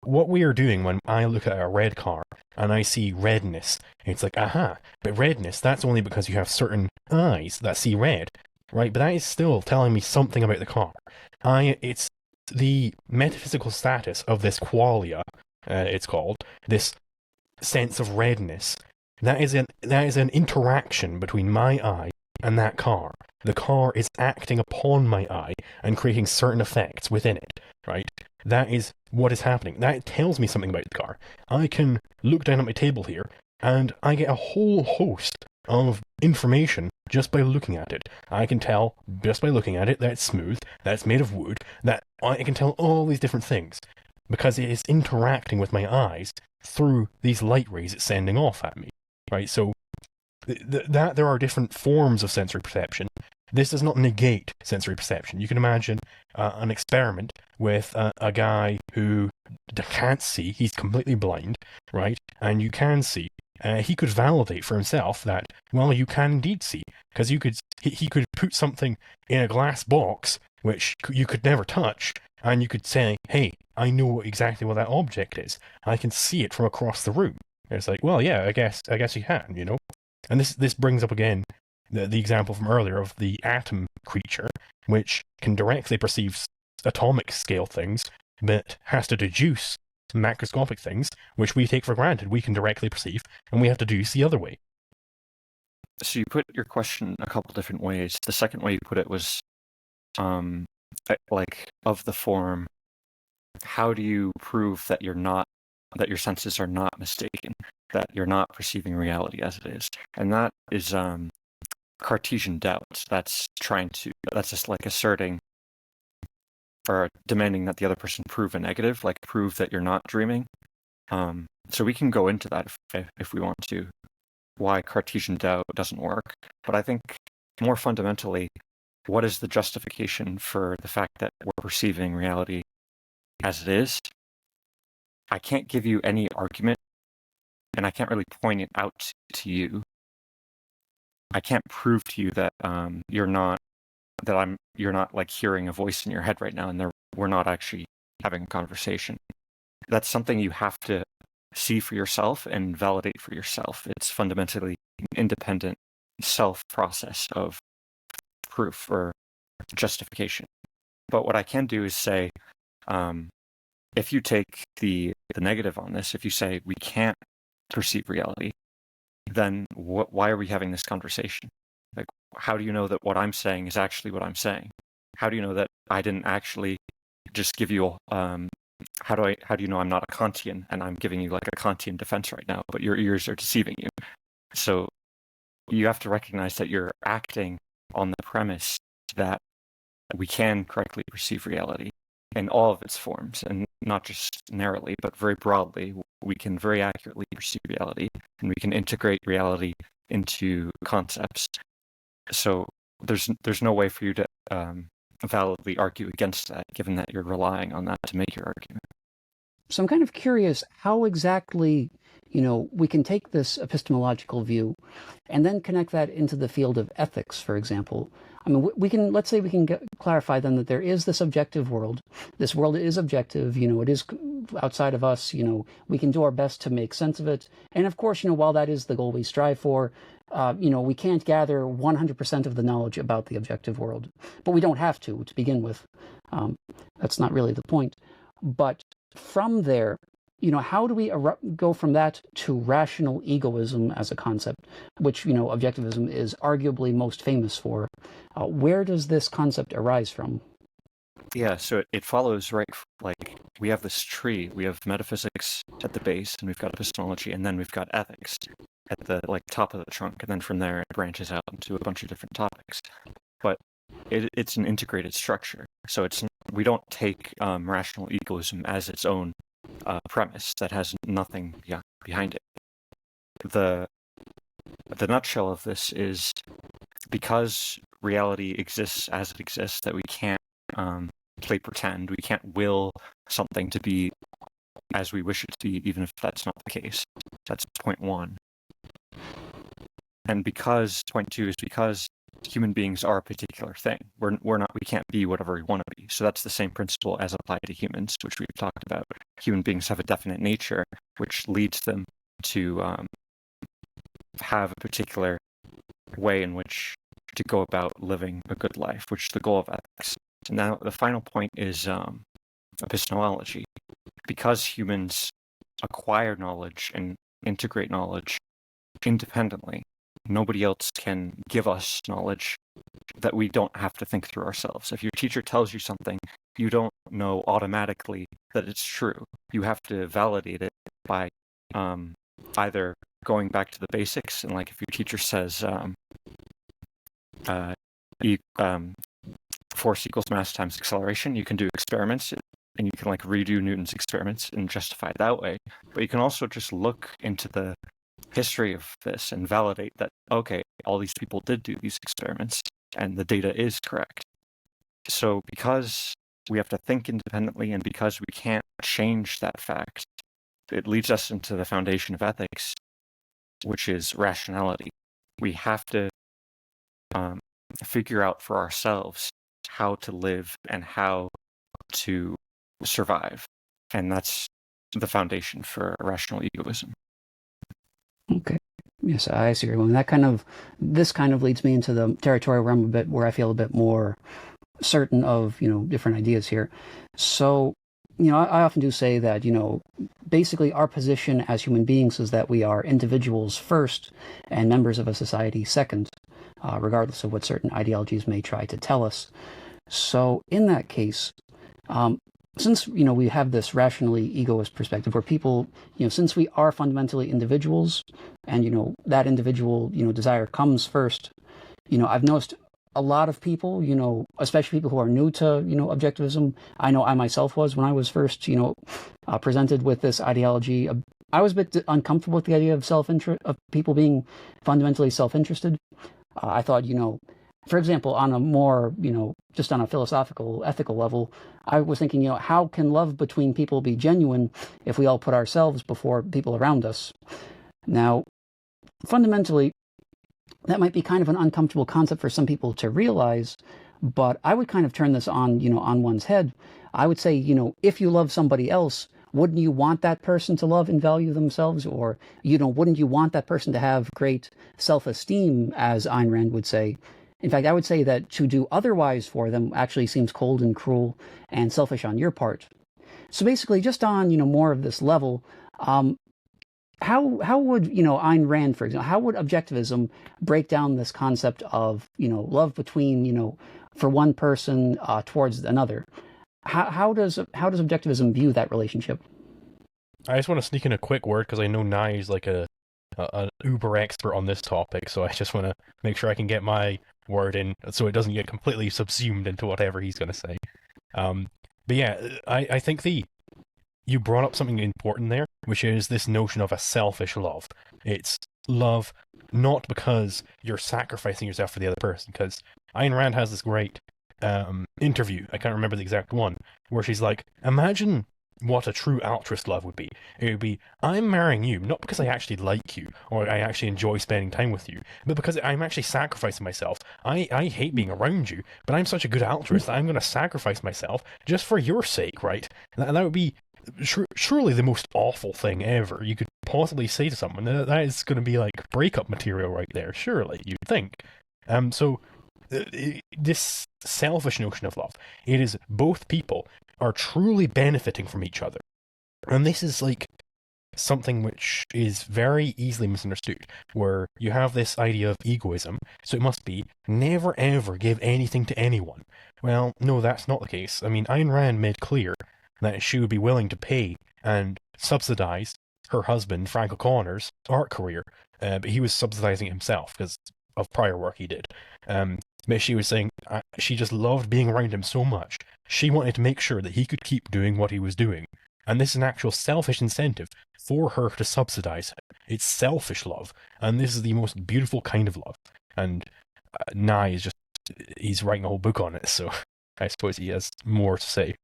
what we are doing when I look at a red car and I see redness, it's like, aha, but redness, that's only because you have certain eyes that see red, right? But that is still telling me something about the car. It's the metaphysical status of this qualia, it's called, this sense of redness. That is an interaction between my eye and that car. The car is acting upon my eye and creating certain effects within it, right? That is what is happening. That tells me something about the car. I can look down at my table here, and I get a whole host of information just by looking at it. I can tell, just by looking at it, that it's smooth, that it's made of wood, that I can tell all these different things, because it is interacting with my eyes through these light rays it's sending off at me, right? So that there are different forms of sensory perception. This does not negate sensory perception. You can imagine an experiment with a guy who can't see, he's completely blind, right? And you can see. He could validate for himself that, well, you can indeed see, because he could put something in a glass box, which you could never touch, and you could say, hey, I know exactly what that object is. I can see it from across the room. And it's like, well, yeah, I guess you can, And this brings up again the example from earlier of the atom creature, which can directly perceive atomic scale things, but has to deduce macroscopic things, which we take for granted we can directly perceive, and we have to deduce the other way. So you put your question a couple different ways. The second way you put it was, like, of the form, how do you prove that that your senses are not mistaken, that you're not perceiving reality as it is? And that is Cartesian doubt. That's just like asserting or demanding that the other person prove a negative, like prove that you're not dreaming. So we can go into that if we want to, why Cartesian doubt doesn't work. But I think more fundamentally, what is the justification for the fact that we're perceiving reality as it is? I can't give you any argument, and I can't really point it out to you. I can't prove to you that you're not like hearing a voice in your head right now, and we're not actually having a conversation. That's something you have to see for yourself and validate for yourself. It's fundamentally an independent self-process of proof or justification. But what I can do is say, if you take the negative on this, if you say we can't perceive reality, then why are we having this conversation? Like, how do you know that what I'm saying is actually what I'm saying? How do you know that I didn't actually just give you how do you know I'm not a Kantian? And I'm giving you like a Kantian defense right now, but your ears are deceiving you. So you have to recognize that you're acting on the premise that we can correctly perceive reality in all of its forms, and not just narrowly, but very broadly. We can very accurately perceive reality, and we can integrate reality into concepts. So there's no way for you to validly argue against that, given that you're relying on that to make your argument. So I'm kind of curious how exactly, we can take this epistemological view and then connect that into the field of ethics, for example. I mean, let's say we can clarify then that there is this objective world. This world is objective, it is outside of us, we can do our best to make sense of it. And of course, while that is the goal we strive for, we can't gather 100% of the knowledge about the objective world, but we don't have to begin with. That's not really the point. But from there, how do we go from that to rational egoism as a concept, which, objectivism is arguably most famous for? Where does this concept arise from? Yeah, so it follows, right? Like, we have this tree, we have metaphysics at the base, and we've got epistemology, and then we've got ethics at the top of the trunk, and then from there it branches out into a bunch of different topics. But it's an integrated structure, so we don't take rational egoism as its own premise that has nothing behind it. The nutshell of this is, because reality exists as it exists, that we can't play pretend, we can't will something to be as we wish it to be, even if that's not the case. That's point one. And point two is because human beings are a particular thing. We can't be whatever we want to be. So that's the same principle as applied to humans, which we've talked about. Human beings have a definite nature, which leads them to have a particular way in which to go about living a good life, which is the goal of ethics. And now the final point is epistemology. Because humans acquire knowledge and integrate knowledge independently, nobody else can give us knowledge that we don't have to think through ourselves. If your teacher tells you something, you don't know automatically that it's true. You have to validate it by either going back to the basics, and like if your teacher says force equals mass times acceleration, you can do experiments, and you can like redo Newton's experiments and justify it that way. But you can also just look into the history of this and validate that, okay, all these people did do these experiments and the data is correct. So because we have to think independently, and because we can't change that fact, it leads us into the foundation of ethics, which is rationality. We have to figure out for ourselves how to live and how to survive. And that's the foundation for rational egoism. Okay. Yes, I see where you're going. This kind of leads me into the territorial realm a bit, where I feel a bit more certain of, different ideas here. So, I often do say that, basically our position as human beings is that we are individuals first and members of a society second, regardless of what certain ideologies may try to tell us. So in that case, since, we have this rationally egoist perspective where people, since we are fundamentally individuals and, that individual, desire comes first, I've noticed a lot of people, especially people who are new to, objectivism. I know I myself was when I was first, presented with this ideology. I was a bit uncomfortable with the idea of people being fundamentally self-interested. I thought, for example, on a more, just on a philosophical, ethical level, I was thinking, how can love between people be genuine if we all put ourselves before people around us? Now, fundamentally, that might be kind of an uncomfortable concept for some people to realize, but I would kind of turn this on, on one's head. I would say, if you love somebody else, wouldn't you want that person to love and value themselves? Or, wouldn't you want that person to have great self-esteem, as Ayn Rand would say? In fact, I would say that to do otherwise for them actually seems cold and cruel and selfish on your part. So basically, just on, more of this level, how would, Ayn Rand, for example, how would objectivism break down this concept of, love between, for one person towards another? how does objectivism view that relationship? I just want to sneak in a quick word because I know Nai's like an uber expert on this topic, so I just want to make sure I can get my word in so it doesn't get completely subsumed into whatever he's going to say. But yeah, I think you brought up something important there, which is this notion of a selfish love. It's love not because you're sacrificing yourself for the other person, because Ayn Rand has this great interview, I can't remember the exact one, where she's like, imagine what a true altruist love would be. It would be, I'm marrying you, not because I actually like you, or I actually enjoy spending time with you, but because I'm actually sacrificing myself. I hate being around you, but I'm such a good altruist that I'm going to sacrifice myself just for your sake, right? That would be surely the most awful thing ever you could possibly say to someone. That is going to be like breakup material right there, surely, you'd think. So this selfish notion of love, it is both people are truly benefiting from each other. And this is like something which is very easily misunderstood, where you have this idea of egoism, so it must be never ever give anything to anyone. Well, no, that's not the case. I mean, Ayn Rand made clear that she would be willing to pay and subsidize her husband, Frank O'Connor's, art career, but he was subsidizing it himself because of prior work he did. But she was saying she just loved being around him so much. She wanted to make sure that he could keep doing what he was doing. And this is an actual selfish incentive for her to subsidize him. It's selfish love. And this is the most beautiful kind of love. And Nye is just, he's writing a whole book on it, so I suppose he has more to say.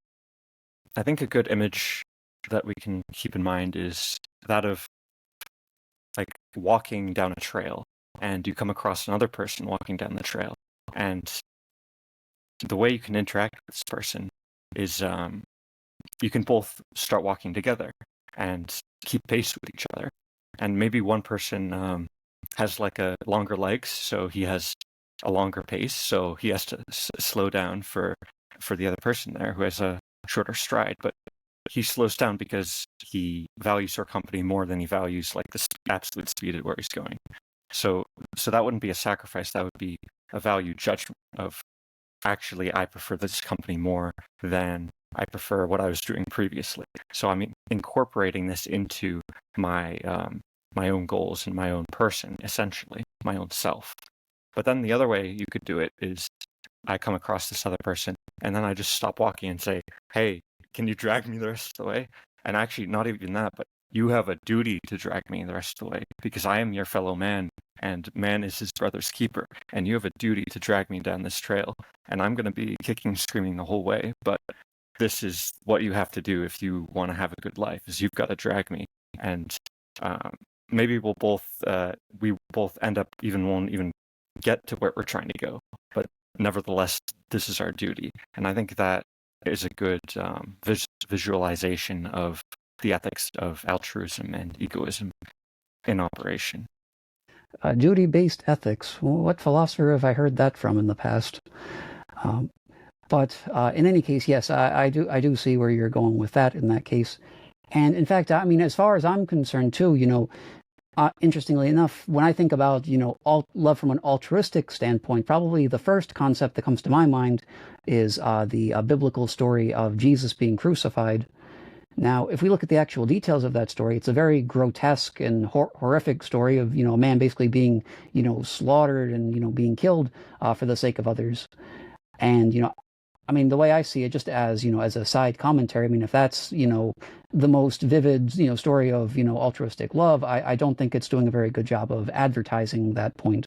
I think a good image that we can keep in mind is that of like walking down a trail, and you come across another person walking down the trail. And the way you can interact with this person is you can both start walking together and keep pace with each other. And maybe one person has like a longer legs, so he has a longer pace, so he has to slow down for the other person there who has a shorter stride. But he slows down because he values our company more than he values like the absolute speed at where he's going. So that wouldn't be a sacrifice. That would be a value judgment of, actually, I prefer this company more than I prefer what I was doing previously. So I'm incorporating this into my my own goals and my own person, essentially, my own self. But then the other way you could do it is I come across this other person, and then I just stop walking and say, hey, can you drag me the rest of the way? And actually, not even that, but you have a duty to drag me the rest of the way, because I am your fellow man, and man is his brother's keeper, and you have a duty to drag me down this trail, and I'm going to be kicking and screaming the whole way, but this is what you have to do if you want to have a good life, is you've got to drag me, and maybe we both end up won't even get to where we're trying to go, but nevertheless, this is our duty, and I think that is a good visualization of the ethics of altruism and egoism in operation. Duty-based ethics. What philosopher have I heard that from in the past? But in any case, yes, I do see where you're going with that in that case. And in fact, I mean, as far as I'm concerned too, interestingly enough, when I think about, love from an altruistic standpoint, probably the first concept that comes to my mind is the biblical story of Jesus being crucified. Now, if we look at the actual details of that story, it's a very grotesque and horrific story of, a man basically being, slaughtered and, being killed for the sake of others. And, I mean, the way I see it, just as, as a side commentary, I mean, if that's, the most vivid, story of, altruistic love, I don't think it's doing a very good job of advertising that point.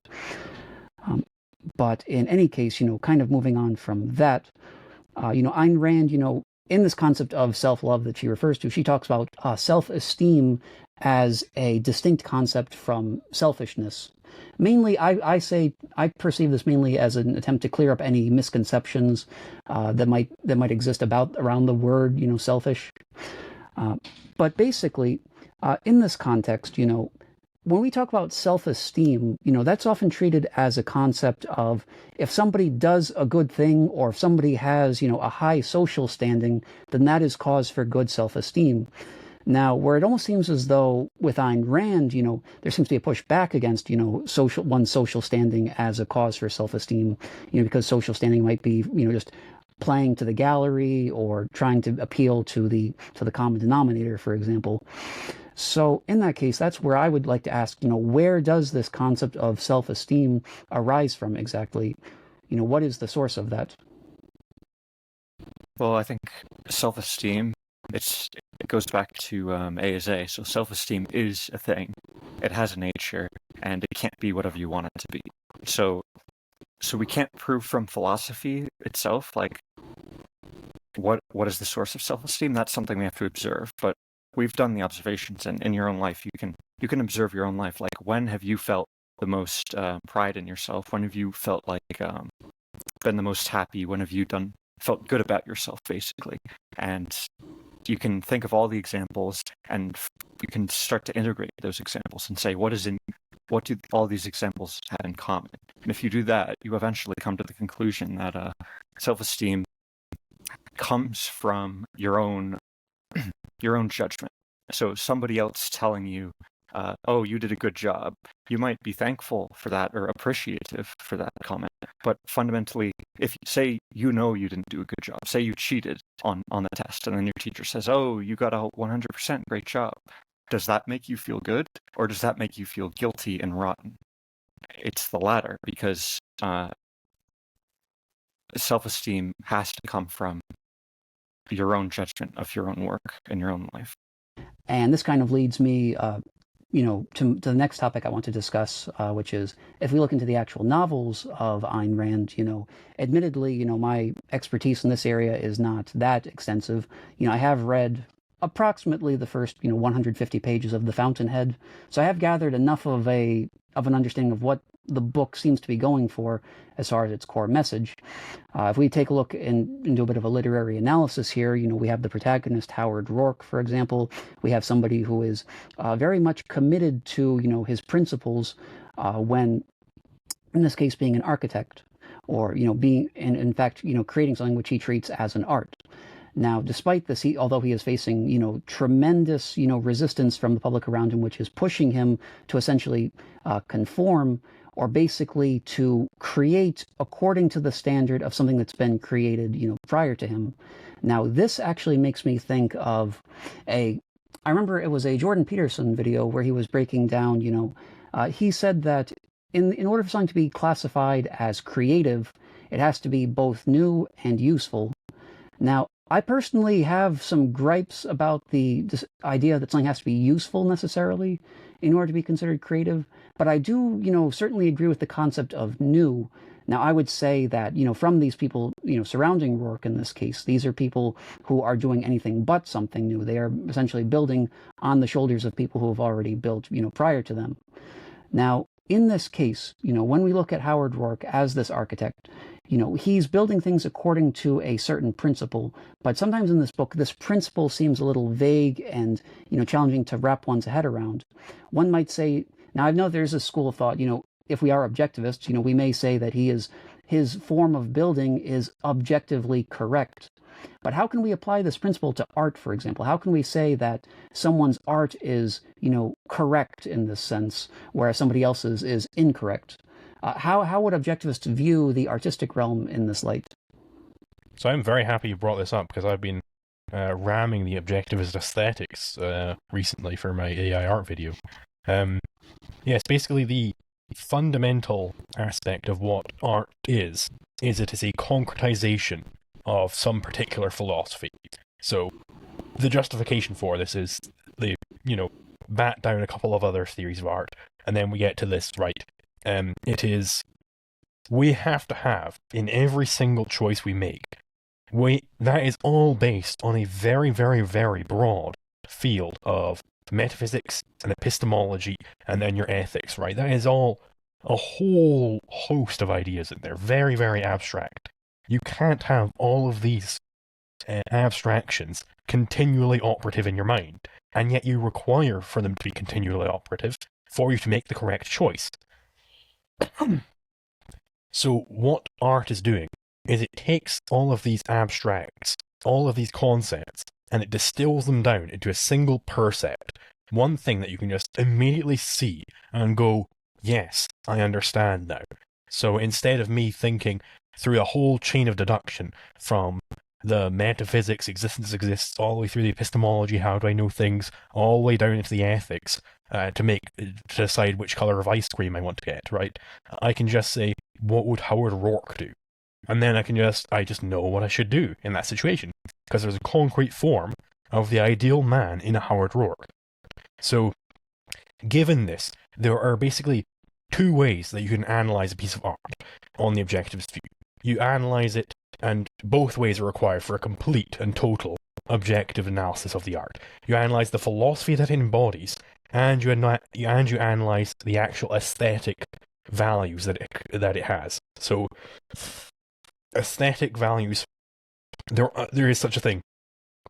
But in any case, kind of moving on from that, Ayn Rand, in this concept of self-love that she refers to, she talks about self-esteem as a distinct concept from selfishness. Mainly, I perceive this mainly as an attempt to clear up any misconceptions that might exist around the word, selfish. But basically, in this context, when we talk about self-esteem, that's often treated as a concept of if somebody does a good thing or if somebody has, a high social standing, then that is cause for good self-esteem. Now, where it almost seems as though with Ayn Rand, there seems to be a push back against, one's social standing as a cause for self-esteem, because social standing might be, just playing to the gallery or trying to appeal to the common denominator, for example. So in that case, that's where I would like to ask, where does this concept of self-esteem arise from exactly? What is the source of that? Well, I think self-esteem, it goes back to A is A. So self-esteem is a thing. It has a nature, and it can't be whatever you want it to be. So we can't prove from philosophy itself, like, what is the source of self-esteem? That's something we have to observe. But we've done the observations, and in your own life, you can observe your own life. Like, when have you felt the most pride in yourself? When have you felt like been the most happy? When have you felt good about yourself, basically? And you can think of all the examples, and you can start to integrate those examples and say, what do all these examples have in common? And if you do that, you eventually come to the conclusion that self-esteem comes from your own judgment. So somebody else telling you, oh, you did a good job. You might be thankful for that or appreciative for that comment. But fundamentally, if you say you didn't do a good job, say you cheated on the test, and then your teacher says, oh, you got a 100%, great job. Does that make you feel good, or does that make you feel guilty and rotten? It's the latter, because self-esteem has to come from your own judgment of your own work in your own life. And this kind of leads me, to the next topic I want to discuss, which is, if we look into the actual novels of Ayn Rand, admittedly, my expertise in this area is not that extensive. I have read approximately the first, 150 pages of The Fountainhead, so I have gathered enough of an understanding of what the book seems to be going for as far as its core message. If we take a look and do a bit of a literary analysis here, we have the protagonist, Howard Rourke, for example. We have somebody who is very much committed to, his principles when, in this case, being an architect, or, being, in fact, creating something which he treats as an art. Now, despite this, although he is facing, tremendous, resistance from the public around him, which is pushing him to essentially conform, or basically to create according to the standard of something that's been created, prior to him. Now, this actually makes me think of I remember it was a Jordan Peterson video where he was breaking down, he said that in order for something to be classified as creative, it has to be both new and useful. Now, I personally have some gripes about this idea that something has to be useful necessarily in order to be considered creative, but I do, certainly agree with the concept of new. Now, I would say that, from these people, surrounding Rourke in this case, these are people who are doing anything but something new. They are essentially building on the shoulders of people who have already built, prior to them. Now, in this case, when we look at Howard Rourke as this architect, he's building things according to a certain principle, but sometimes in this book, this principle seems a little vague and, challenging to wrap one's head around. One might say, now I know there's a school of thought, if we are objectivists, we may say that his form of building is objectively correct. But how can we apply this principle to art, for example? How can we say that someone's art is, correct in this sense, whereas somebody else's is incorrect? How would objectivists view the artistic realm in this light? So I'm very happy you brought this up, because I've been ramming the objectivist aesthetics recently for my AI art video. Yes, basically the fundamental aspect of what art is it is a concretization of some particular philosophy. So the justification for this is they, bat down a couple of other theories of art, and then we get to this, right? It is, we have to have, in every single choice we make, that is all based on a very, very, very broad field of metaphysics and epistemology, and then your ethics, right? That is all a whole host of ideas in there, very, very abstract. You can't have all of these abstractions continually operative in your mind, and yet you require for them to be continually operative for you to make the correct choice. So what art is doing is it takes all of these abstracts, all of these concepts, and it distills them down into a single percept, one thing that you can just immediately see and go, yes, I understand now. So instead of me thinking, through a whole chain of deduction from the metaphysics, existence exists, all the way through the epistemology, how do I know things, all the way down into the ethics, to decide which color of ice cream I want to get, right? I can just say, what would Howard Rourke do? And then I just know what I should do in that situation, because there's a concrete form of the ideal man in a Howard Rourke. So, given this, there are basically two ways that you can analyze a piece of art on the objectivist view. You analyze it, and both ways are required for a complete and total objective analysis of the art. You analyze the philosophy that it embodies, and you analyze the actual aesthetic values that it has. So, aesthetic values, there is such a thing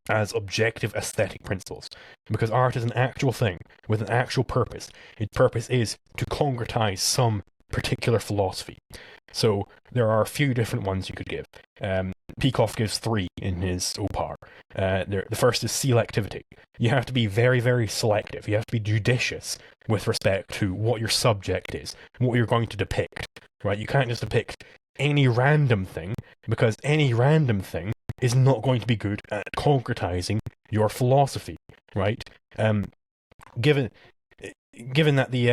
as objective aesthetic principles, because art is an actual thing with an actual purpose. Its purpose is to concretize some particular philosophy. So there are a few different ones you could give. Peikoff gives 3 in his Opar. The first is selectivity. You have to be very, very selective. You have to be judicious with respect to what your subject is, what you're going to depict. Right? You can't just depict any random thing, because any random thing is not going to be good at concretizing your philosophy. Right? Given that the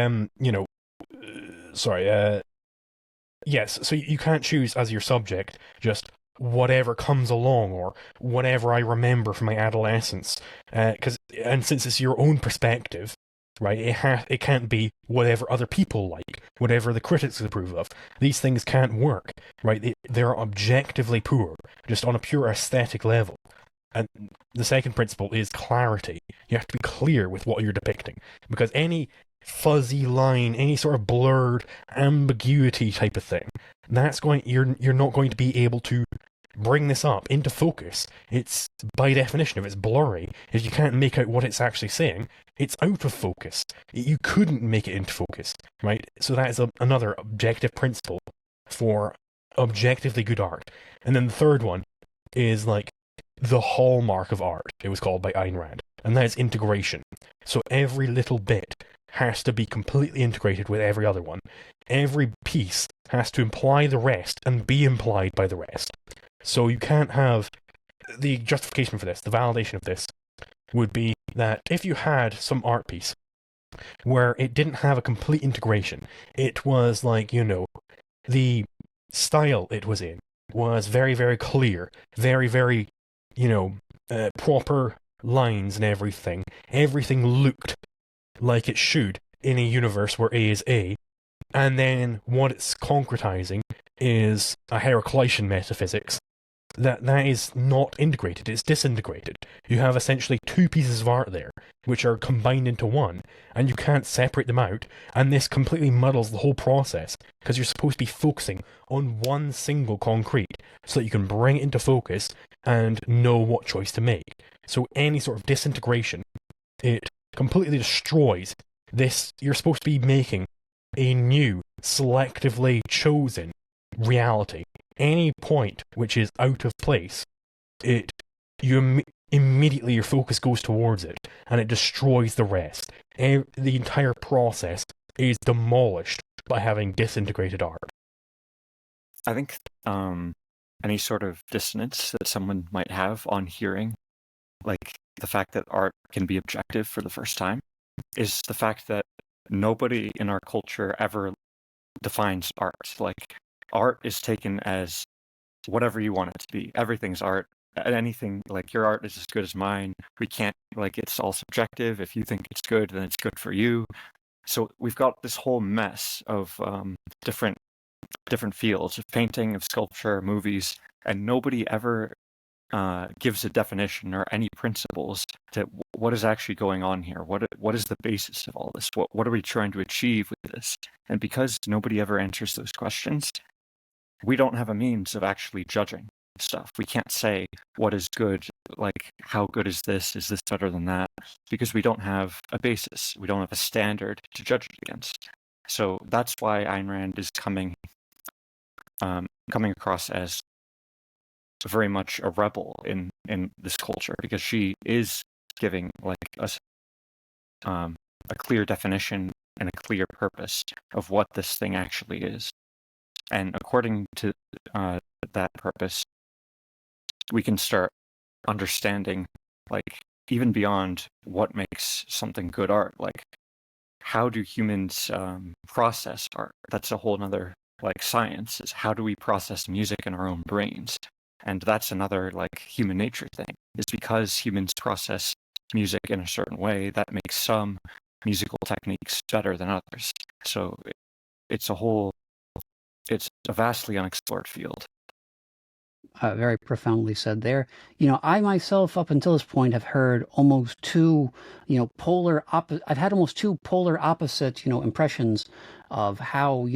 yes, so you can't choose as your subject just whatever comes along or whatever I remember from my adolescence, and since it's your own perspective, right, it can't be whatever other people like, whatever the critics approve of. These things can't work, right? They're objectively poor, just on a pure aesthetic level. And the second principle is clarity. You have to be clear with what you're depicting, because any fuzzy line, any sort of blurred ambiguity type of thing, you're not going to be able to bring this up into focus. It's, by definition, if it's blurry, if you can't make out what it's actually saying, it's out of focus. You couldn't make it into focus, right? So that is another objective principle for objectively good art. And then the third one is like the hallmark of art, it was called by Ayn Rand, and that is integration. So every little bit has to be completely integrated with every other one. Every piece has to imply the rest and be implied by the rest. So you can't have the justification for this, the validation of this, would be that if you had some art piece where it didn't have a complete integration, it was like, the style it was in was very, very clear, very, very, proper lines and everything. Everything looked like it should in a universe where A is A, and then what it's concretizing is a Heraclitean metaphysics that is not integrated, it's disintegrated. You have essentially two pieces of art there, which are combined into one, and you can't separate them out, and this completely muddles the whole process, because you're supposed to be focusing on one single concrete, so that you can bring it into focus and know what choice to make. So any sort of disintegration, it completely destroys this. You're supposed to be making a new, selectively chosen reality. Any point which is out of place, immediately your focus goes towards it, and it destroys the rest. The entire process is demolished by having disintegrated art. I think any sort of dissonance that someone might have on hearing, like the fact that art can be objective for the first time, is the fact that nobody in our culture ever defines art. Like, art is taken as whatever you want it to be. Everything's art. Anything, like, your art is as good as mine. We can't, like, it's all subjective. If you think it's good, then it's good for you. So we've got this whole mess of different fields of painting, of sculpture, movies, and nobody ever gives a definition or any principles to what is actually going on here. What is the basis of all this? What are we trying to achieve with this? And because nobody ever answers those questions, we don't have a means of actually judging stuff. We can't say what is good, like how good is this better than that, because we don't have a basis. We don't have a standard to judge it against. So that's why Ayn Rand is coming across as very much a rebel in this culture, because she is giving like us a clear definition and a clear purpose of what this thing actually is. And according to that purpose, we can start understanding, like, even beyond what makes something good art. Like, how do humans process art? That's a whole nother, like, science, is how do we process music in our own brains? And that's another, like, human nature thing. It's because humans process music in a certain way that makes some musical techniques better than others. So it's a vastly unexplored field. Very profoundly said there. I myself, up until this point, have heard almost two, I've had almost two polar opposite, impressions of how,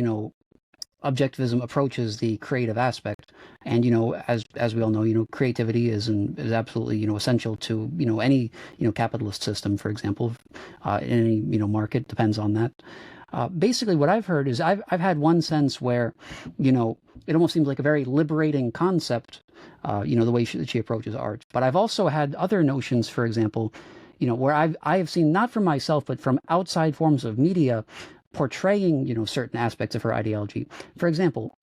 objectivism approaches the creative aspect. And as we all know, creativity is absolutely essential to any capitalist system, for example, in any market, depends on that. Basically, what I've heard is I've had one sense where it almost seems like a very liberating concept, the way she approaches art. But I've also had other notions, for example, where I have seen, not from myself but from outside forms of media, portraying certain aspects of her ideology. For example,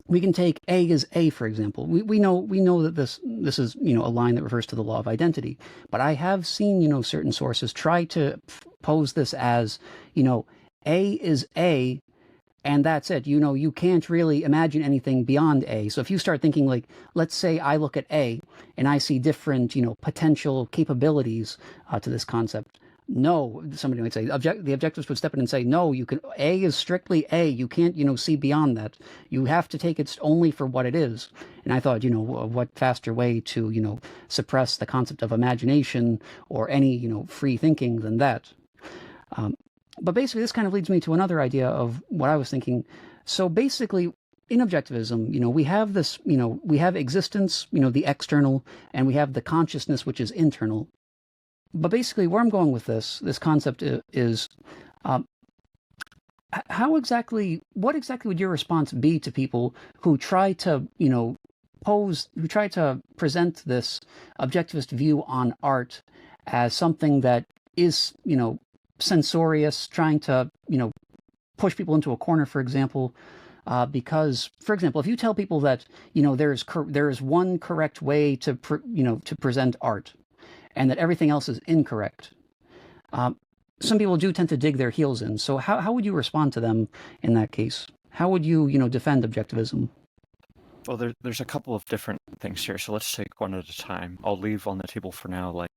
we can take A is A, for example. We know that this is a line that refers to the law of identity. But I have seen certain sources try to pose this as A is A, and that's it. You can't really imagine anything beyond A. So if you start thinking, like, let's say I look at A and I see different potential capabilities to this concept. No, somebody might say, the objectivist would step in and say, no, A is strictly A. You can't, see beyond that. You have to take it only for what it is. And I thought, what faster way to, suppress the concept of imagination or any, free thinking than that. But basically, this kind of leads me to another idea of what I was thinking. So basically, in objectivism, we have this, we have existence, the external, and we have the consciousness, which is internal. But basically, where I'm going with this concept is, what exactly would your response be to people who try to, who try to present this objectivist view on art as something that is, censorious, trying to, push people into a corner, for example, because, for example, if you tell people that, there is one correct way to present art, and that everything else is incorrect, some people do tend to dig their heels in. So how would you respond to them in that case? How would you, defend objectivism? Well, there's a couple of different things here, so let's take one at a time. I'll leave on the table for now, like,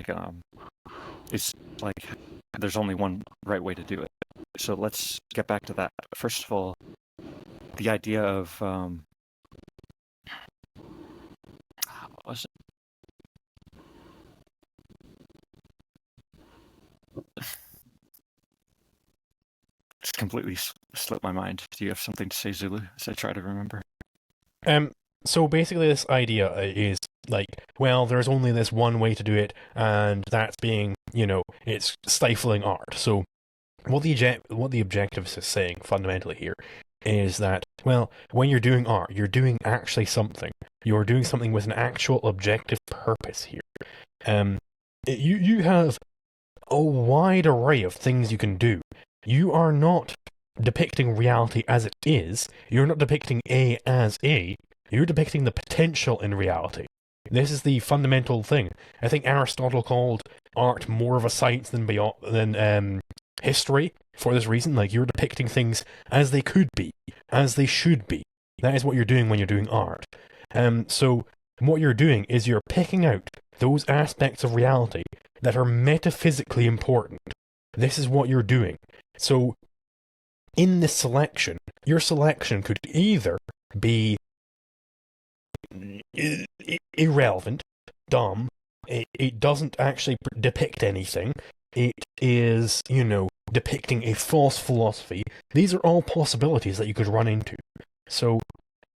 it's like there's only one right way to do it. So let's get back to that. First of all, the idea of what was it? It's completely slipped my mind. Do you have something to say, Zulu, as I try to remember? So basically this idea is like, well, there's only this one way to do it, and that's being, it's stifling art. So what the objectivist is saying fundamentally here is that, well, when you're doing art, you're doing actually something. You're doing something with an actual objective purpose here. You have a wide array of things you can do. You are not depicting reality as it is. You're not depicting A as A. You're depicting the potential in reality. This is the fundamental thing. I think Aristotle called art more of a science than history for this reason. Like, you're depicting things as they could be, as they should be. That is what you're doing when you're doing art. So what you're doing is you're picking out those aspects of reality that are metaphysically important. This is what you're doing. So in this selection, your selection could either be irrelevant, dumb, it doesn't actually depict anything, it is, depicting a false philosophy. These are all possibilities that you could run into. So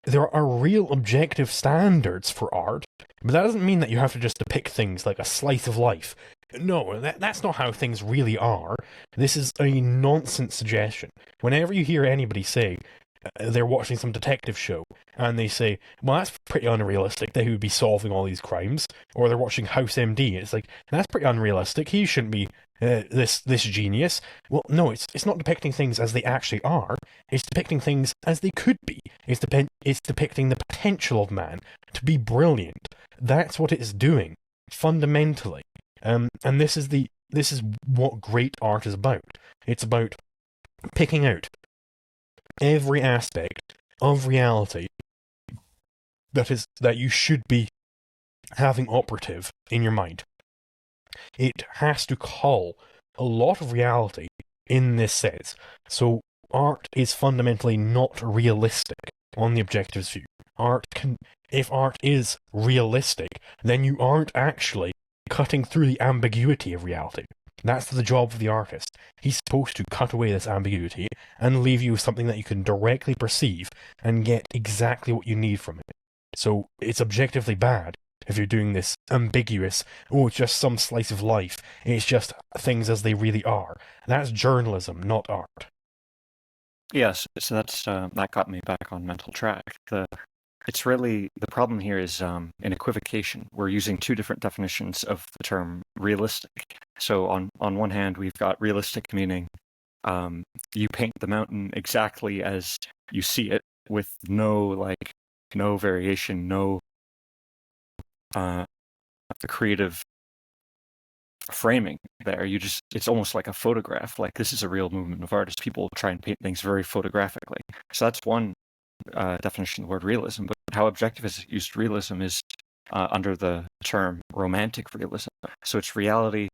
there are real objective standards for art, but that doesn't mean that you have to just depict things like a slice of life. No, that's not how things really are. This is a nonsense suggestion. Whenever you hear anybody say they're watching some detective show, and they say, well, that's pretty unrealistic that he would be solving all these crimes, or they're watching House MD, it's like, that's pretty unrealistic, he shouldn't be this genius. Well, no, it's not depicting things as they actually are. It's depicting things as they could be. It's depicting the potential of man to be brilliant. That's what it's doing fundamentally. And this is what great art is about. It's about picking out every aspect of reality that you should be having operative in your mind. It has to cull a lot of reality in this sense. So art is fundamentally not realistic on the objectivist view. If art is realistic, then you aren't actually cutting through the ambiguity of reality. That's the job of the artist. He's supposed to cut away this ambiguity and leave you with something that you can directly perceive and get exactly what you need from it. So it's objectively bad if you're doing this ambiguous, it's just some slice of life, it's just things as they really are. That's journalism, not art. Yes, so that's that got me back on mental track. It's really, the problem here is an equivocation. We're using two different definitions of the term realistic. So on one hand, we've got realistic meaning you paint the mountain exactly as you see it with no variation, no creative framing there. It's almost like a photograph. Like, this is a real movement of artists. People try and paint things very photographically. So that's one definition of the word realism. But how objectivists used realism is under the term romantic realism. So it's reality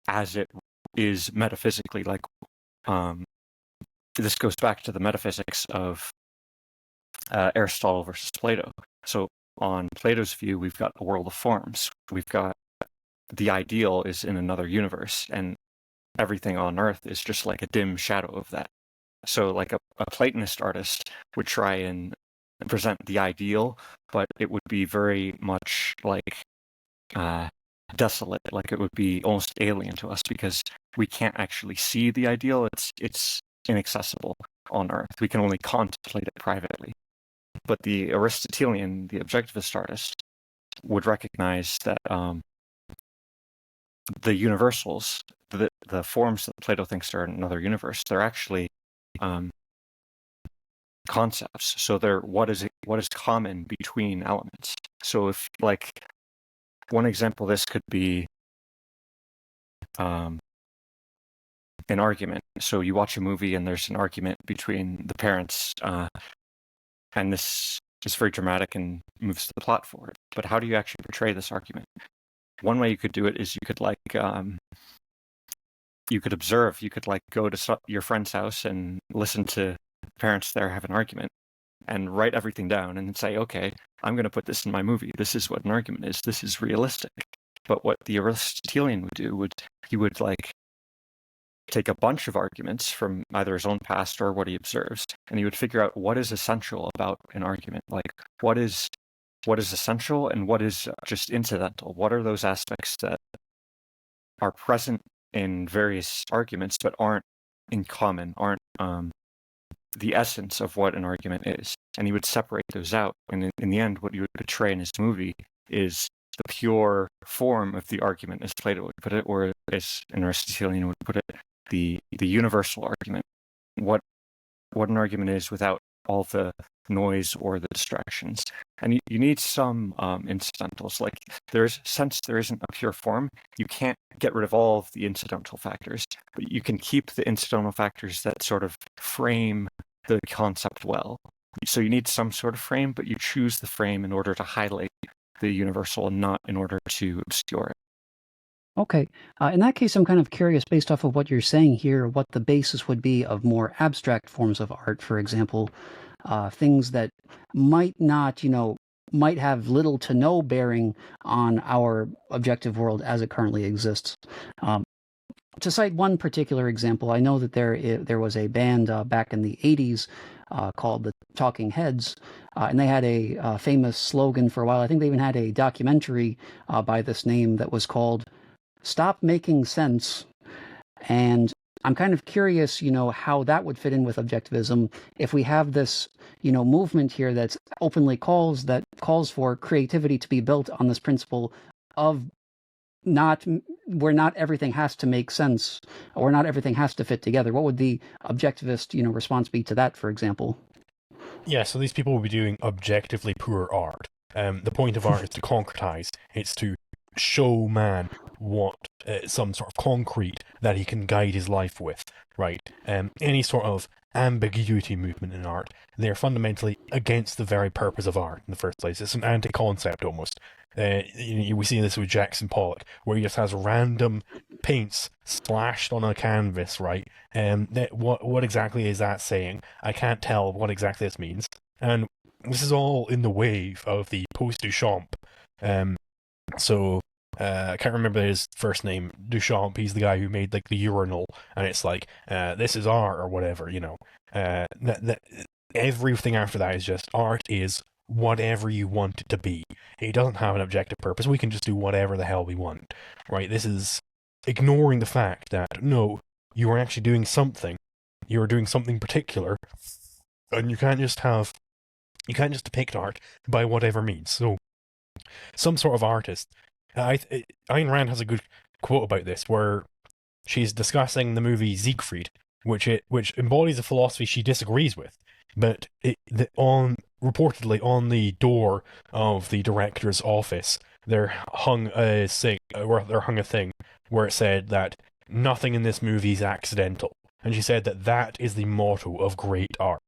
as it is metaphysically. Like, this goes back to the metaphysics of Aristotle versus Plato. So on Plato's view, we've got a world of forms. We've got the ideal is in another universe, and everything on Earth is just like a dim shadow of that. So like a Platonist artist would try and present the ideal, but it would be very much like desolate, like it would be almost alien to us because we can't actually see the ideal. It's inaccessible on Earth. We can only contemplate it privately. But the Aristotelian, the objectivist artist, would recognize that the universals, the forms that Plato thinks are in another universe, they're actually concepts. So they're what is common between elements. So if, like, one example of this could be an argument. So you watch a movie and there's an argument between the parents, and this is very dramatic and moves the plot forward. But how do you actually portray this argument? One way you could do it is you could observe. You could go to your friend's house and listen to parents there have an argument and write everything down and then say, okay, I'm going to put this in my movie. This is what an argument is. This is realistic. But what the Aristotelian would do he would take a bunch of arguments from either his own past or what he observes, and he would figure out what is essential about an argument. Like, what is essential and what is just incidental? What are those aspects that are present in various arguments but aren't in common, aren't the essence of what an argument is? And he would separate those out. And in the end, what he would portray in his movie is the pure form of the argument, as Plato would put it, or as an Aristotelian would put it, the universal argument. What an argument is without all the noise or the distractions. And you need some incidentals. Like, since there isn't a pure form, you can't get rid of all of the incidental factors, but you can keep the incidental factors that sort of frame the concept well. So you need some sort of frame, but you choose the frame in order to highlight the universal and not in order to obscure it. Okay. In that case, I'm kind of curious, based off of what you're saying here, what the basis would be of more abstract forms of art, for example, things that might not, might have little to no bearing on our objective world as it currently exists. To cite one particular example, I know that there was a band back in the 80s called the Talking Heads, and they had a famous slogan for a while. I think they even had a documentary by this name that was called "Stop Making Sense." And I'm kind of curious, how that would fit in with objectivism if we have this, movement here that's openly calls for creativity to be built on this principle of not where not everything has to make sense or not everything has to fit together? What would the objectivist, response be to that, for example? Yeah, so these people will be doing objectively poor art. The point of art is to concretize. It's to show man what some sort of concrete that he can guide his life with, right? Any sort of ambiguity movement in art, they're fundamentally against the very purpose of art in the first place. It's an anti-concept almost. We see this with Jackson Pollock, where he just has random paints splashed on a canvas, right? What exactly is that saying? I can't tell what exactly this means. And this is all in the wave of the post-Duchamp. I can't remember his first name, Duchamp. He's the guy who made like the urinal, and it's like, this is art or whatever, everything after that is just art is whatever you want it to be. It doesn't have an objective purpose. We can just do whatever the hell we want, right? This is ignoring the fact that, no, you are actually doing something. You are doing something particular, and you can't just depict art by whatever means. So, some sort of artist. Ayn Rand has a good quote about this, where she's discussing the movie Siegfried, which embodies a philosophy she disagrees with, but reportedly on the door of the director's office, there hung a thing where it said that nothing in this movie is accidental, and she said that is the motto of great art,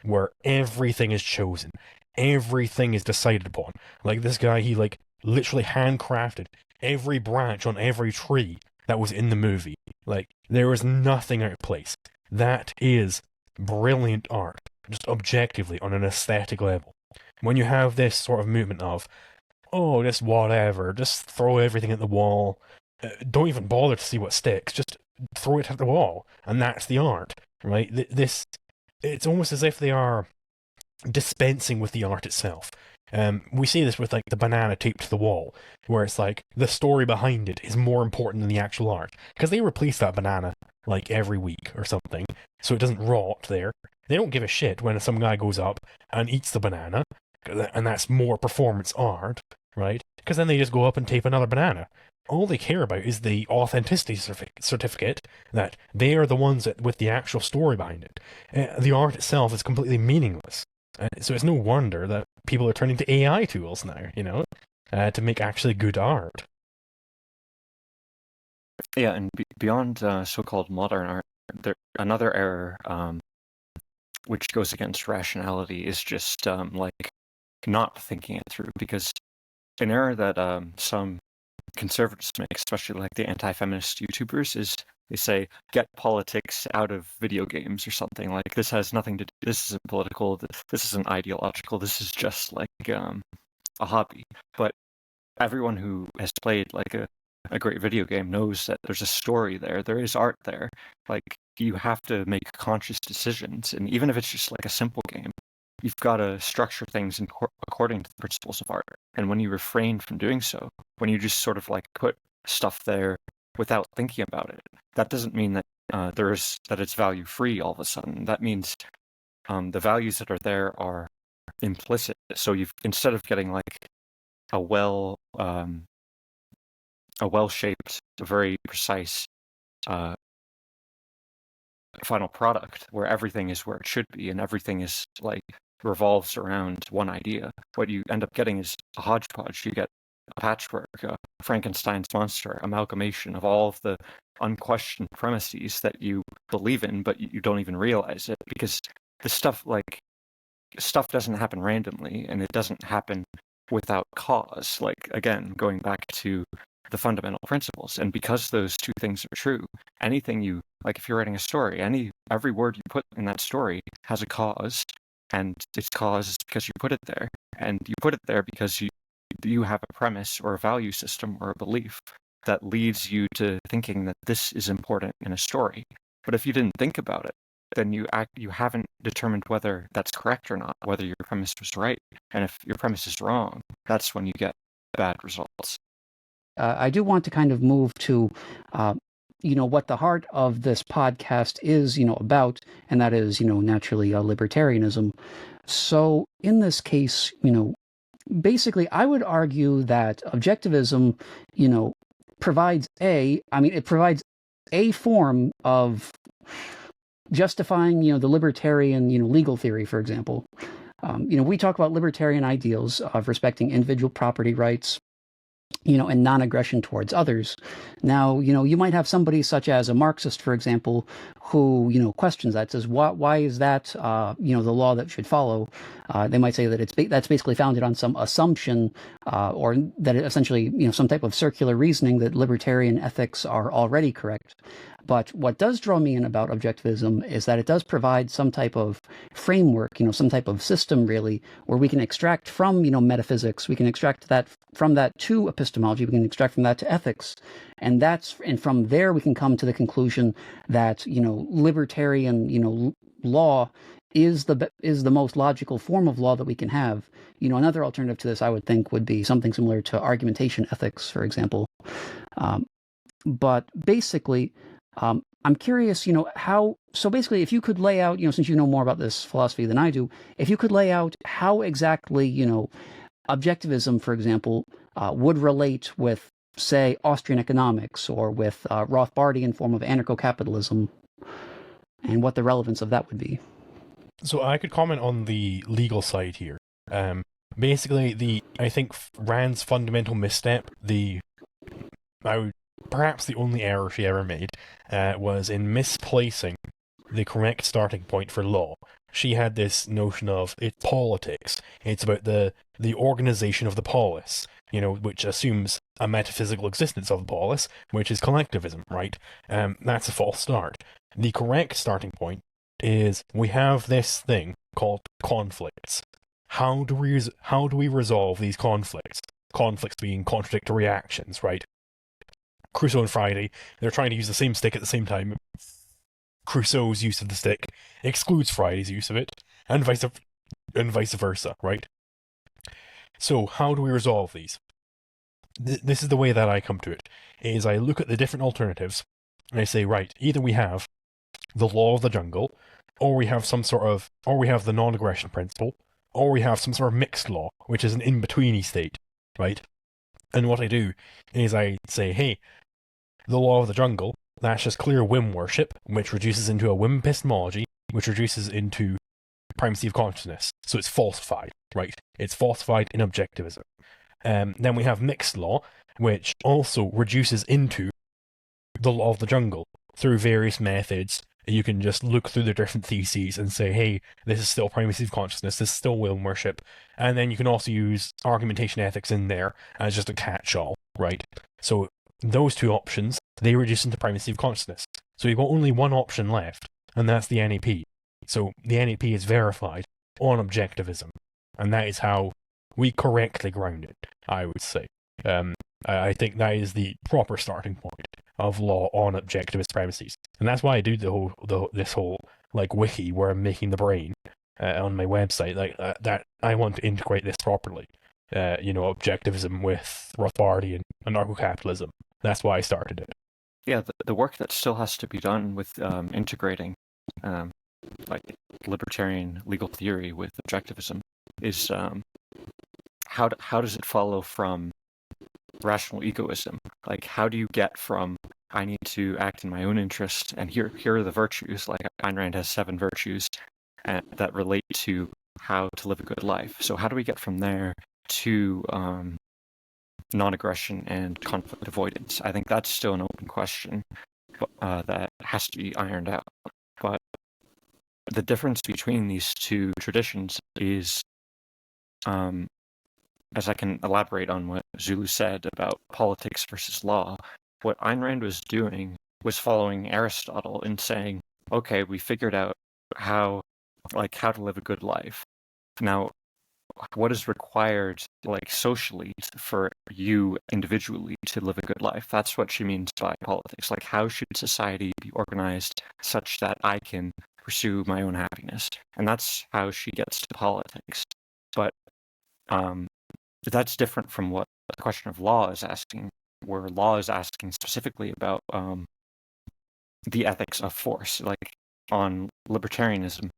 where everything is chosen, everything is decided upon. Like this guy, he literally handcrafted every branch on every tree that was in the movie. Like, there was nothing out of place. That is brilliant art, just objectively on an aesthetic level. When you have this sort of movement of, oh, just whatever, just throw everything at the wall, don't even bother to see what sticks, just throw it at the wall, and that's the art, right? It's almost as if they are dispensing with the art itself. We see this with the banana taped to the wall, where it's like the story behind it is more important than the actual art, because they replace that banana every week or something, so it doesn't rot there. They don't give a shit when some guy goes up and eats the banana, and that's more performance art, right? Because then they just go up and tape another banana. All they care about is the authenticity certificate, that they are the ones with the actual story behind it. The art itself is completely meaningless. So it's no wonder that people are turning to AI tools now, to make actually good art. Yeah, and beyond so-called modern art, another error which goes against rationality is just not thinking it through. Because an error that some conservatives make, especially the anti-feminist YouTubers, is they say, get politics out of video games or something. This has nothing to do, this isn't political, this isn't ideological, this is just a hobby. But everyone who has played a great video game knows that there's a story there, there is art there. You have to make conscious decisions, and even if it's just a simple game, you've got to structure things according to the principles of art. And when you refrain from doing so, when you just sort of put stuff there without thinking about it, that doesn't mean that that it's value free all of a sudden. That means the values that are there are implicit. So instead of getting a well shaped, very precise final product where everything is where it should be and everything is revolves around one idea, what you end up getting is a hodgepodge. You get a patchwork, Frankenstein's monster, amalgamation of all of the unquestioned premises that you believe in, but you don't even realize it, because the stuff doesn't happen randomly, and it doesn't happen without cause. Again, going back to the fundamental principles, and because those two things are true, anything if you're writing a story, every word you put in that story has a cause, and its cause is because you put it there, and you put it there because you have a premise or a value system or a belief that leads you to thinking that this is important in a story. But if you didn't think about it, then you haven't determined whether that's correct or not, whether your premise was right. And if your premise is wrong, that's when you get bad results. I do want to kind of move to, what the heart of this podcast is, about, and that is, naturally libertarianism. So in this case, basically, I would argue that objectivism, provides it provides a form of justifying, the libertarian, legal theory, for example. We talk about libertarian ideals of respecting individual property rights, and non-aggression towards others. Now, you might have somebody such as a Marxist, for example, who, questions that, says, why is that, the law that should follow? They might say that that's basically founded on some assumption, or that it essentially, some type of circular reasoning that libertarian ethics are already correct. But what does draw me in about objectivism is that it does provide some type of framework, some type of system, really, where we can extract from, metaphysics, we can extract that from that to epistemology, we can extract from that to ethics. And from there we can come to the conclusion that, libertarian, law is the most logical form of law that we can have. Another alternative to this, I would think, would be something similar to argumentation ethics, for example. But basically, I'm curious, so basically, if you could lay out, since you know more about this philosophy than I do, if you could lay out how exactly, objectivism, for example, would relate with, say, Austrian economics, or with Rothbardian form of anarcho-capitalism, and what the relevance of that would be. So I could comment on the legal side here. Basically, I think Rand's fundamental misstep, perhaps the only error she ever made, was in misplacing the correct starting point for law. She had this notion of it's politics. It's about the organization of the polis, which assumes a metaphysical existence of the polis, which is collectivism, right? That's a false start. The correct starting point is we have this thing called conflicts. How do we resolve these conflicts? Conflicts being contradictory actions, right? Crusoe and Friday, they're trying to use the same stick at the same time. Crusoe's use of the stick excludes Friday's use of it, and vice versa, right? So how do we resolve these? This is the way that I come to it, is I look at the different alternatives, and I say, right, either we have the law of the jungle, or we have the non-aggression principle, or we have some sort of mixed law, which is an in-betweeny state, right? And what I do is I say, hey, the law of the jungle, that's just clear whim worship, which reduces into a whim epistemology, which reduces into primacy of consciousness. So it's falsified, right? It's falsified in objectivism. Then we have mixed law, which also reduces into the law of the jungle through various methods. You can just look through the different theses and say, hey, this is still primacy of consciousness, this is still whim worship. And then you can also use argumentation ethics in there as just a catch-all, right? So those two options, they reduce into primacy of consciousness. So you've got only one option left, and that's the NAP. So the NAP is verified on objectivism, and that is how we correctly ground it, I would say. I think that is the proper starting point of law on objectivist premises, and that's why I do this whole wiki where I'm making the brain on my website that I want to integrate this properly. Objectivism with Rothbardian anarcho-capitalism. That's why I started it. Yeah, the work that still has to be done with integrating libertarian legal theory with objectivism is how does it follow from rational egoism? How do you get from I need to act in my own interest, and here are the virtues, Ayn Rand has 7 virtues that relate to how to live a good life. So how do we get from there to non-aggression and conflict avoidance? I think that's still an open question that has to be ironed out. But the difference between these two traditions is, as I can elaborate on what Zulu said about politics versus law, what Ayn Rand was doing was following Aristotle in saying, okay, we figured out how to live a good life. Now, what is required socially for you individually to live a good life? That's what she means by politics. How should society be organized such that I can pursue my own happiness? And that's how she gets to politics. But that's different from what the question of law is asking, where law is asking specifically about the ethics of force. On libertarianism,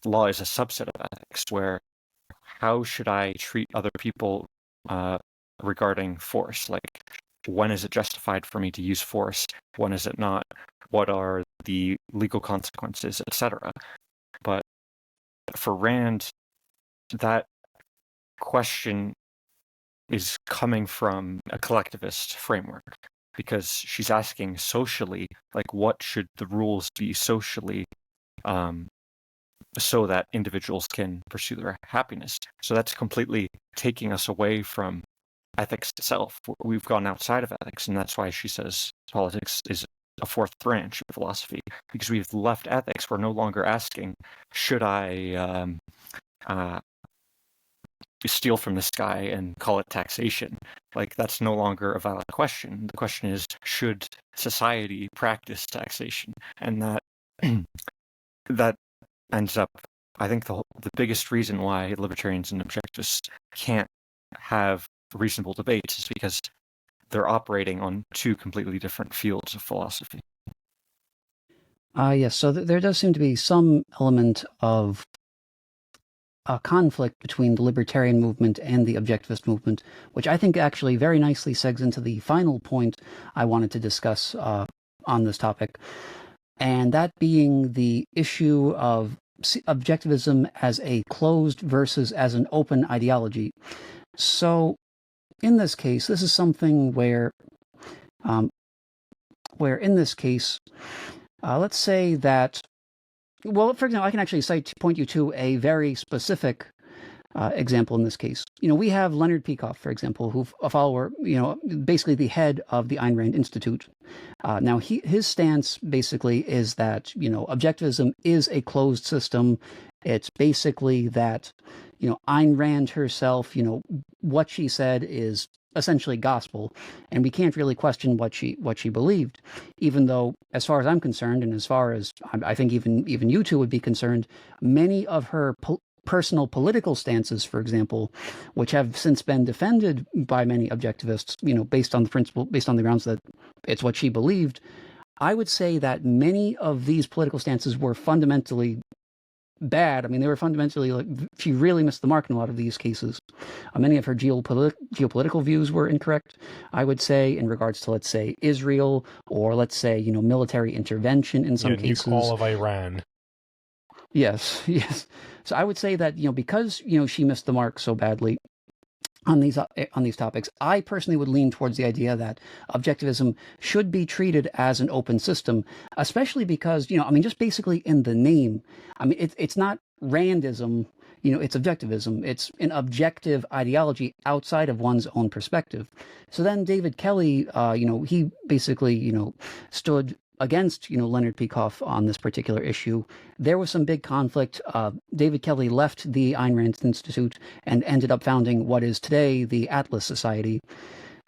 law is a subset of ethics, where how should I treat other people regarding force? when is it justified for me to use force? When is it not? What are the legal consequences, etc.? But for Rand, that question is coming from a collectivist framework, because she's asking socially, like, what should the rules be socially, so that individuals can pursue their happiness. So that's completely taking us away from ethics itself. We've gone outside of ethics, and that's why she says politics is a fourth branch of philosophy, because we've left ethics. We're no longer asking, should I steal from the sky and call it taxation? Like, that's no longer a valid question. The question is, should society practice taxation? And that that ends up, I think, the biggest reason why libertarians and objectivists can't have reasonable debates is because they're operating on two completely different fields of philosophy. Yes, so there does seem to be some element of a conflict between the libertarian movement and the objectivist movement, which I think actually very nicely segs into the final point I wanted to discuss on this topic, and that being the issue of objectivism as a closed versus as an open ideology. So in this case, this is something where in this case, let's say that, well, for example, I can actually point you to a very specific example in this case. We have Leonard Peikoff, for example, who's a follower, basically the head of the Ayn Rand Institute. Now, his stance basically is that, objectivism is a closed system. It's basically that, Ayn Rand herself, what she said is essentially gospel, and we can't really question what she believed, even though, as far as I'm concerned, and as far as I think even you two would be concerned, many of her personal political stances, for example, which have since been defended by many objectivists, based on the grounds that it's what she believed, I would say that many of these political stances were fundamentally bad. I mean, they were fundamentally, like, she really missed the mark in a lot of these cases. Many of her geopolitical views were incorrect, I would say, in regards to, let's say, Israel, or let's say, military intervention in some cases. Nuke all of Iran. Yes. So I would say that, because, she missed the mark so badly on these topics, I personally would lean towards the idea that objectivism should be treated as an open system, especially because, just basically in the name, it's not Randism, it's objectivism. It's an objective ideology outside of one's own perspective. So then David Kelly, he basically, stood against, Leonard Peikoff on this particular issue. There was some big conflict. David Kelly left the Ayn Rand Institute and ended up founding what is today the Atlas Society.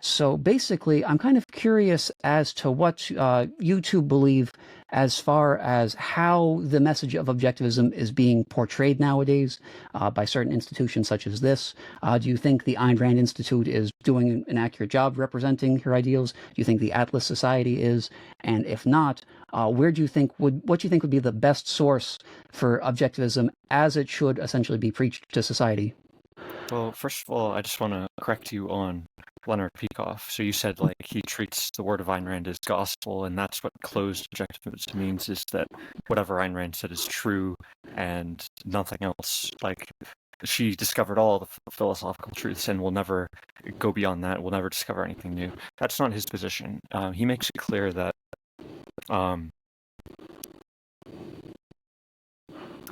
So basically, I'm kind of curious as to what you two believe as far as how the message of objectivism is being portrayed nowadays by certain institutions such as this. Do you think the Ayn Rand Institute is doing an accurate job representing her ideals? Do you think the Atlas Society is? And if not, what do you think would be the best source for objectivism as it should essentially be preached to society? Well, first of all, I just want to correct you on Leonard Peikoff. So you said, like, he treats the word of Ayn Rand as gospel, and that's what closed objectivism means, is that whatever Ayn Rand said is true and nothing else. Like, she discovered all the philosophical truths and will never go beyond that, will never discover anything new. That's not his position. He makes it clear that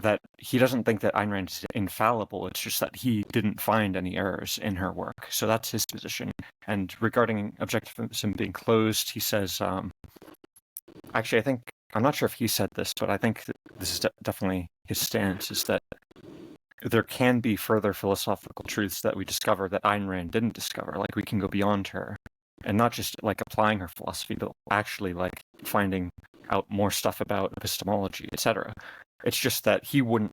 that he doesn't think that Ayn Rand is infallible. It's just that he didn't find any errors in her work. So that's his position. And regarding objectivism being closed, he says, actually, I'm not sure if he said this, but I think that this is definitely his stance, is that there can be further philosophical truths that we discover that Ayn Rand didn't discover. Like, we can go beyond her, and not just, like, applying her philosophy, but actually, like, finding out more stuff about epistemology, etc. It's just that he wouldn't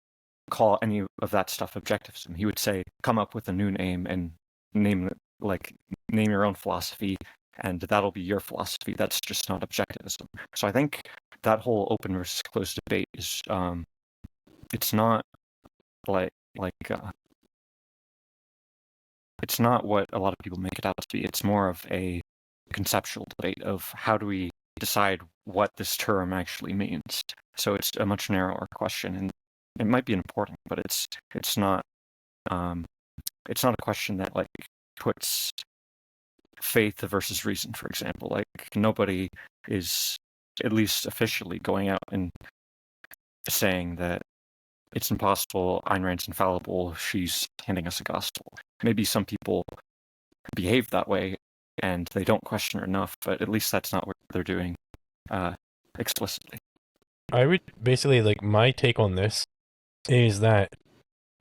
call any of that stuff objectivism. He would say, come up with a new name and name your own philosophy, and that'll be your philosophy. That's just not objectivism. So I think that whole open versus closed debate is, it's not it's not what a lot of people make it out to be. It's more of a conceptual debate of how do we decide what this term actually means. So it's a much narrower question, and it might be important, but it's not a question that like puts faith versus reason, for example. Like nobody is, at least officially, going out and saying that it's impossible, Ayn Rand's infallible, she's handing us a gospel. Maybe some people behave that way and they don't question her enough, but at least that's not what they're doing explicitly. I would basically, like, my take on this is that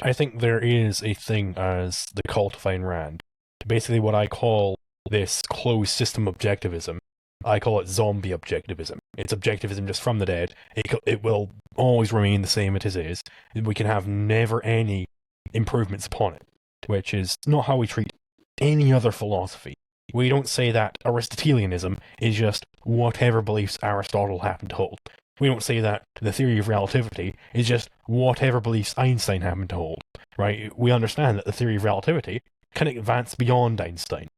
I think there is a thing as the cult of Ayn Rand. Basically, what I call this closed system objectivism, I call it zombie objectivism. It's objectivism just from the dead. It will always remain the same as it is. We can have never any improvements upon it, which is not how we treat any other philosophy. We don't say that Aristotelianism is just whatever beliefs Aristotle happened to hold. We don't say that the theory of relativity is just whatever beliefs Einstein happened to hold, right? We understand that the theory of relativity can advance beyond Einstein.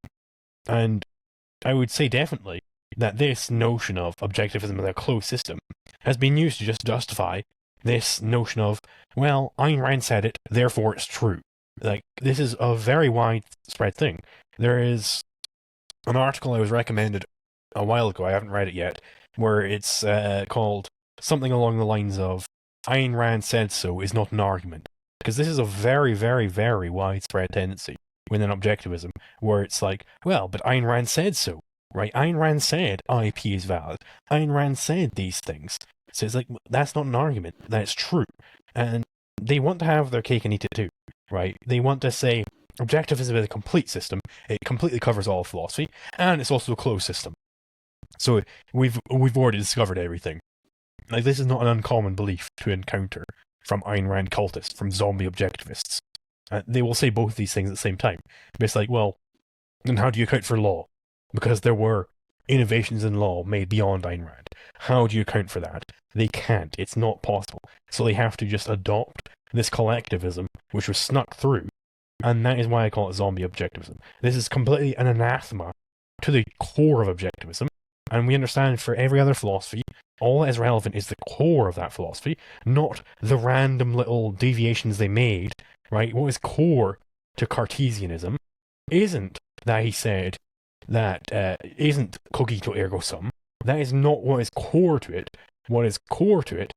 And I would say definitely that this notion of objectivism as a closed system has been used to just justify this notion of, well, Ayn Rand said it, therefore it's true. Like, this is a very widespread thing. There is an article I was recommended a while ago, I haven't read it yet, where it's called something along the lines of, Ayn Rand said so is not an argument. Because this is a very, very, very widespread tendency within objectivism, where it's like, well, but Ayn Rand said so, right? Ayn Rand said IP is valid. Ayn Rand said these things. So it's like, that's not an argument. That's true. And they want to have their cake and eat it too, right? They want to say, objectivism is a complete system. It completely covers all philosophy, and it's also a closed system. So we've already discovered everything. Like, this is not an uncommon belief to encounter from Ayn Rand cultists, from zombie objectivists. They will say both these things at the same time. But it's like, well, then how do you account for law? Because there were innovations in law made beyond Ayn Rand. How do you account for that? They can't. It's not possible. So they have to just adopt this collectivism, which was snuck through. And that is why I call it zombie objectivism. This is completely an anathema to the core of objectivism. And we understand for every other philosophy, all that is relevant is the core of that philosophy, not the random little deviations they made, right? What is core to Cartesianism isn't that he said that isn't cogito ergo sum. That is not what is core to it. What is core to it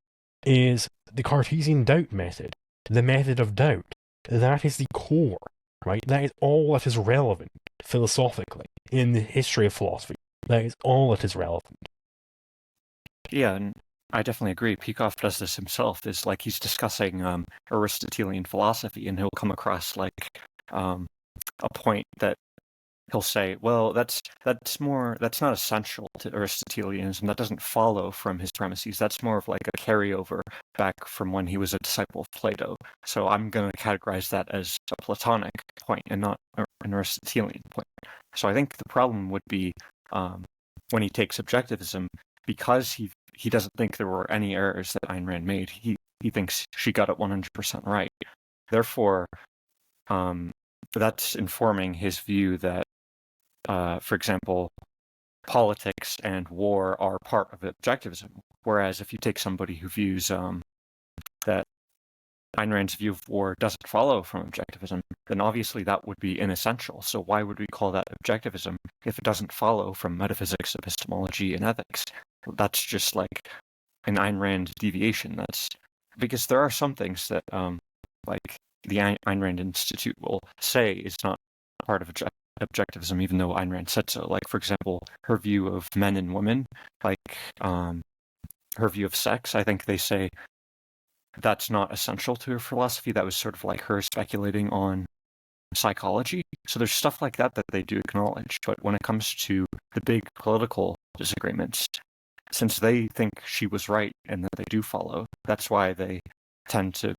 is the Cartesian doubt method, the method of doubt. That is the core, right? That is all that is relevant philosophically in the history of philosophy. That is all that is relevant. Yeah, and I definitely agree. Peikoff does this himself. Is like he's discussing Aristotelian philosophy, and he'll come across like a point that he'll say, "Well, that's not essential to Aristotelianism. That doesn't follow from his premises. That's more of like a carryover back from when he was a disciple of Plato. So I'm going to categorize that as a Platonic point and not an Aristotelian point." So I think the problem would be when he takes objectivism, because he doesn't think there were any errors that Ayn Rand made. He thinks she got it 100% right. Therefore, that's informing his view that, for example, politics and war are part of objectivism. Whereas if you take somebody who views that Ayn Rand's view of war doesn't follow from objectivism, then obviously that would be inessential. So why would we call that objectivism if it doesn't follow from metaphysics, epistemology, and ethics? That's just like an Ayn Rand deviation. That's because there are some things that, like the Ayn Rand Institute will say is not part of objectivism, even though Ayn Rand said so. Like, for example, her view of men and women, like her view of sex, I think they say that's not essential to her philosophy. That was sort of like her speculating on psychology. So there's stuff like that that they do acknowledge. But when it comes to the big political disagreements, since they think she was right and that they do follow, that's why they tend to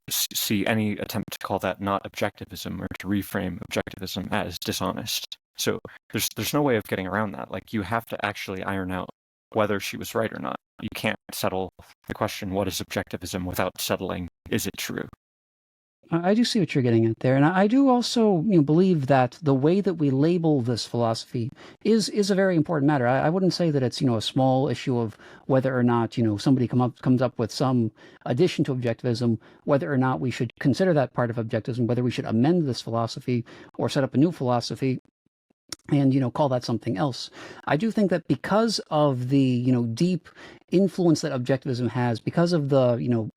see any attempt to call that not objectivism or to reframe objectivism as dishonest. So there's no way of getting around that. Like, you have to actually iron out whether she was right or not. You can't settle the question, what is objectivism, without settling, is it true? I do see what you're getting at there, and I do also, believe that the way that we label this philosophy is a very important matter. I wouldn't say that it's a small issue of whether or not somebody comes up with some addition to objectivism, whether or not we should consider that part of objectivism, whether we should amend this philosophy or set up a new philosophy and call that something else. I do think that because of the deep influence that objectivism has, because of the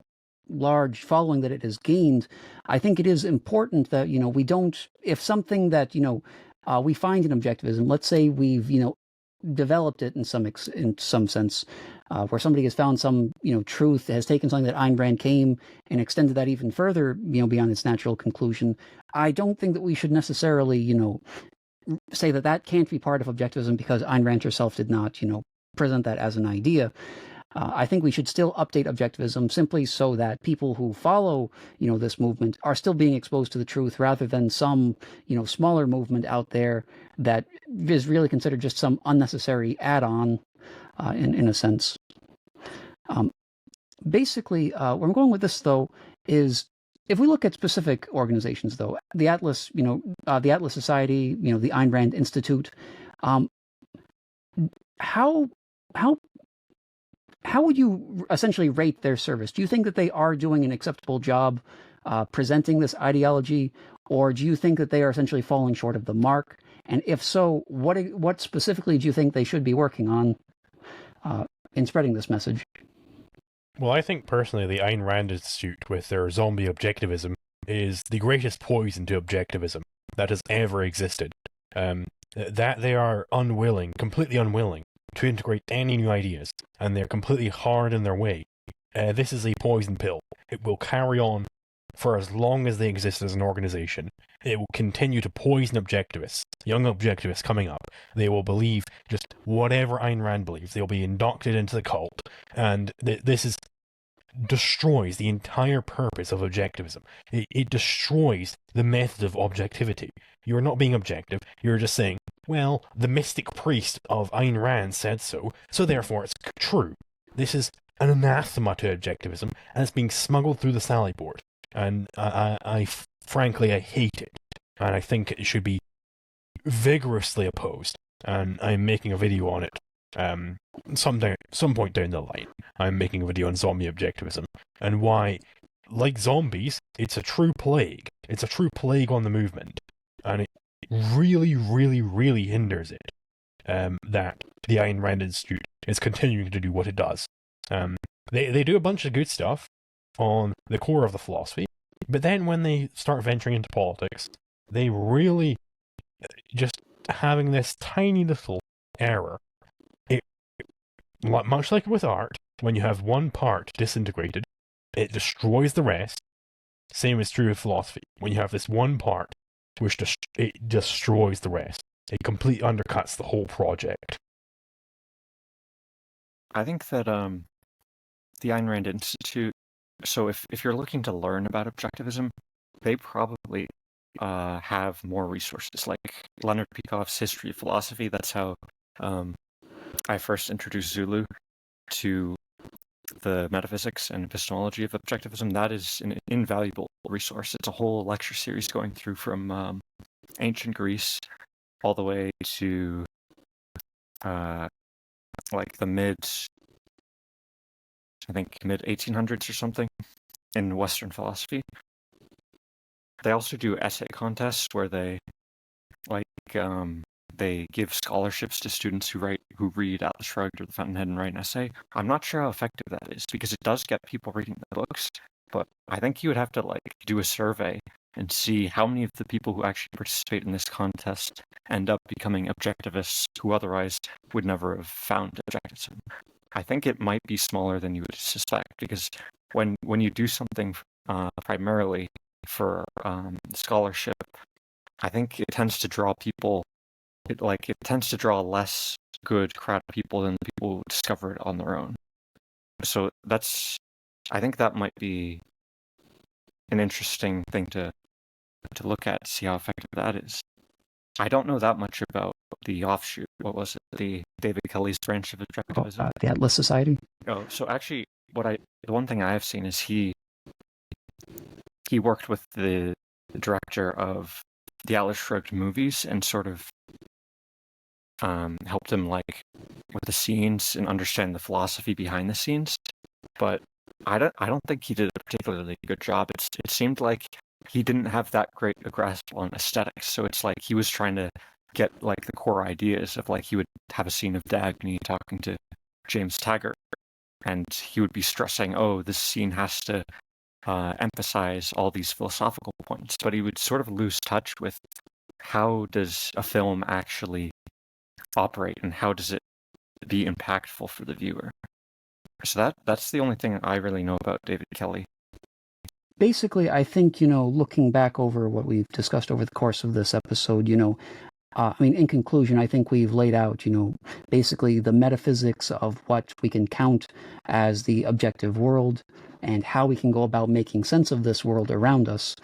large following that it has gained, I think it is important that we don't, if something that we find in objectivism, let's say we've developed it in some sense, where somebody has found some truth, has taken something that Ayn Rand came and extended that even further beyond its natural conclusion. I don't think that we should necessarily say that that can't be part of objectivism because Ayn Rand herself did not present that as an idea. I think we should still update objectivism simply so that people who follow, this movement are still being exposed to the truth rather than some, smaller movement out there that is really considered just some unnecessary add-on, in a sense. Basically, where I'm going with this, though, is if we look at specific organizations, though, the Atlas, the Atlas Society, the Ayn Rand Institute, how would you essentially rate their service? Do you think that they are doing an acceptable job presenting this ideology, or do you think that they are essentially falling short of the mark? And if so, what specifically do you think they should be working on in spreading this message? Well, I think personally the Ayn Rand Institute with their zombie objectivism is the greatest poison to objectivism that has ever existed. That they are unwilling, completely unwilling, to integrate any new ideas, and they're completely hard in their way. This is a poison pill. It will carry on for as long as they exist as an organization. It will continue to poison objectivists, young objectivists coming up. They will believe just whatever Ayn Rand believes. They'll be inducted into the cult, and this destroys the entire purpose of objectivism. It destroys the method of objectivity. You're not being objective, you're just saying, well, the mystic priest of Ayn Rand said so, so therefore it's true. This is an anathema to objectivism, and it's being smuggled through the Sally board. And frankly, I hate it. And I think it should be vigorously opposed. And I'm making a video on it. Some point down the line, I'm making a video on zombie objectivism and why, like zombies, it's a true plague. It's a true plague on the movement, and it really, really, really hinders it. That the Ayn Rand Institute is continuing to do what it does. They do a bunch of good stuff on the core of the philosophy, but then when they start venturing into politics, they really just having this tiny little error. Much like with art, when you have one part disintegrated, it destroys the rest. Same is true with philosophy. When you have this one part, which it destroys the rest. It completely undercuts the whole project. I think that the Ayn Rand Institute, so if you're looking to learn about objectivism, they probably have more resources, like Leonard Peikoff's History of Philosophy. That's how I first introduced Zulu to the metaphysics and epistemology of objectivism. That is an invaluable resource. It's a whole lecture series going through from ancient Greece all the way to like the mid 1800s or something in Western philosophy. They also do essay contests where they they give scholarships to students who read Atlas Shrugged or The Fountainhead and write an essay. I'm not sure how effective that is because it does get people reading the books, but I think you would have to do a survey and see how many of the people who actually participate in this contest end up becoming objectivists who otherwise would never have found objectivism. I think it might be smaller than you would suspect because when you do something primarily for scholarship, I think it tends to draw people. It tends to draw a less good crowd of people than the people who discover it on their own. So I think that might be an interesting thing to look at, to see how effective that is. I don't know that much about the offshoot. What was it? The David Kelly's branch of objectivism? The Atlas Society? Oh, so actually, the one thing I have seen is he he worked with the director of the Atlas Shrugged movies and sort of helped him like with the scenes and understand the philosophy behind the scenes. But I don't think he did a particularly good job. It seemed like he didn't have that great a grasp on aesthetics. So it's like he was trying to get like the core ideas of like he would have a scene of Dagny talking to James Taggart, and he would be stressing, oh, this scene has to emphasize all these philosophical points, but he would sort of lose touch with how does a film actually operate and how does it be impactful for the viewer. So that's the only thing I really know about David Kelly. Basically, I think, looking back over what we've discussed over the course of this episode, in conclusion, I think we've laid out, basically the metaphysics of what we can count as the objective world and how we can go about making sense of this world around us,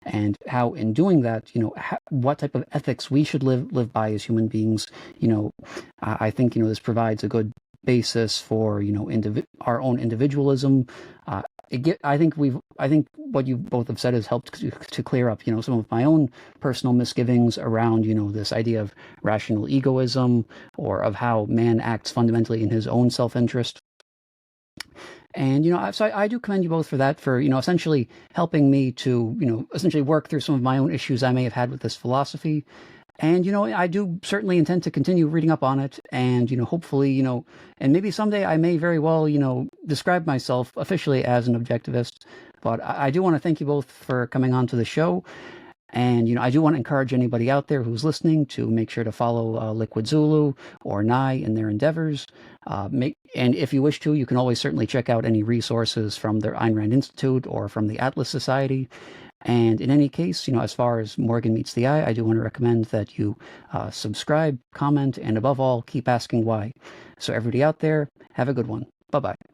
and how in doing that, what type of ethics we should live by as human beings. I think, this provides a good basis for, our own individualism. I think what you both have said has helped to clear up, some of my own personal misgivings around, this idea of rational egoism, or of how man acts fundamentally in his own self-interest. And, so I do commend you both for that, for, essentially helping me to, essentially work through some of my own issues I may have had with this philosophy. And, I do certainly intend to continue reading up on it, and, hopefully, and maybe someday I may very well, describe myself officially as an objectivist. But I do want to thank you both for coming on to the show. And, I do want to encourage anybody out there who's listening to make sure to follow Liquid Zulu or Nye in their endeavors. And if you wish to, you can always certainly check out any resources from the Ayn Rand Institute or from the Atlas Society. And in any case, as far as Morgan Meets the Eye, I do want to recommend that you subscribe, comment, and above all, keep asking why. So everybody out there, have a good one. Bye-bye.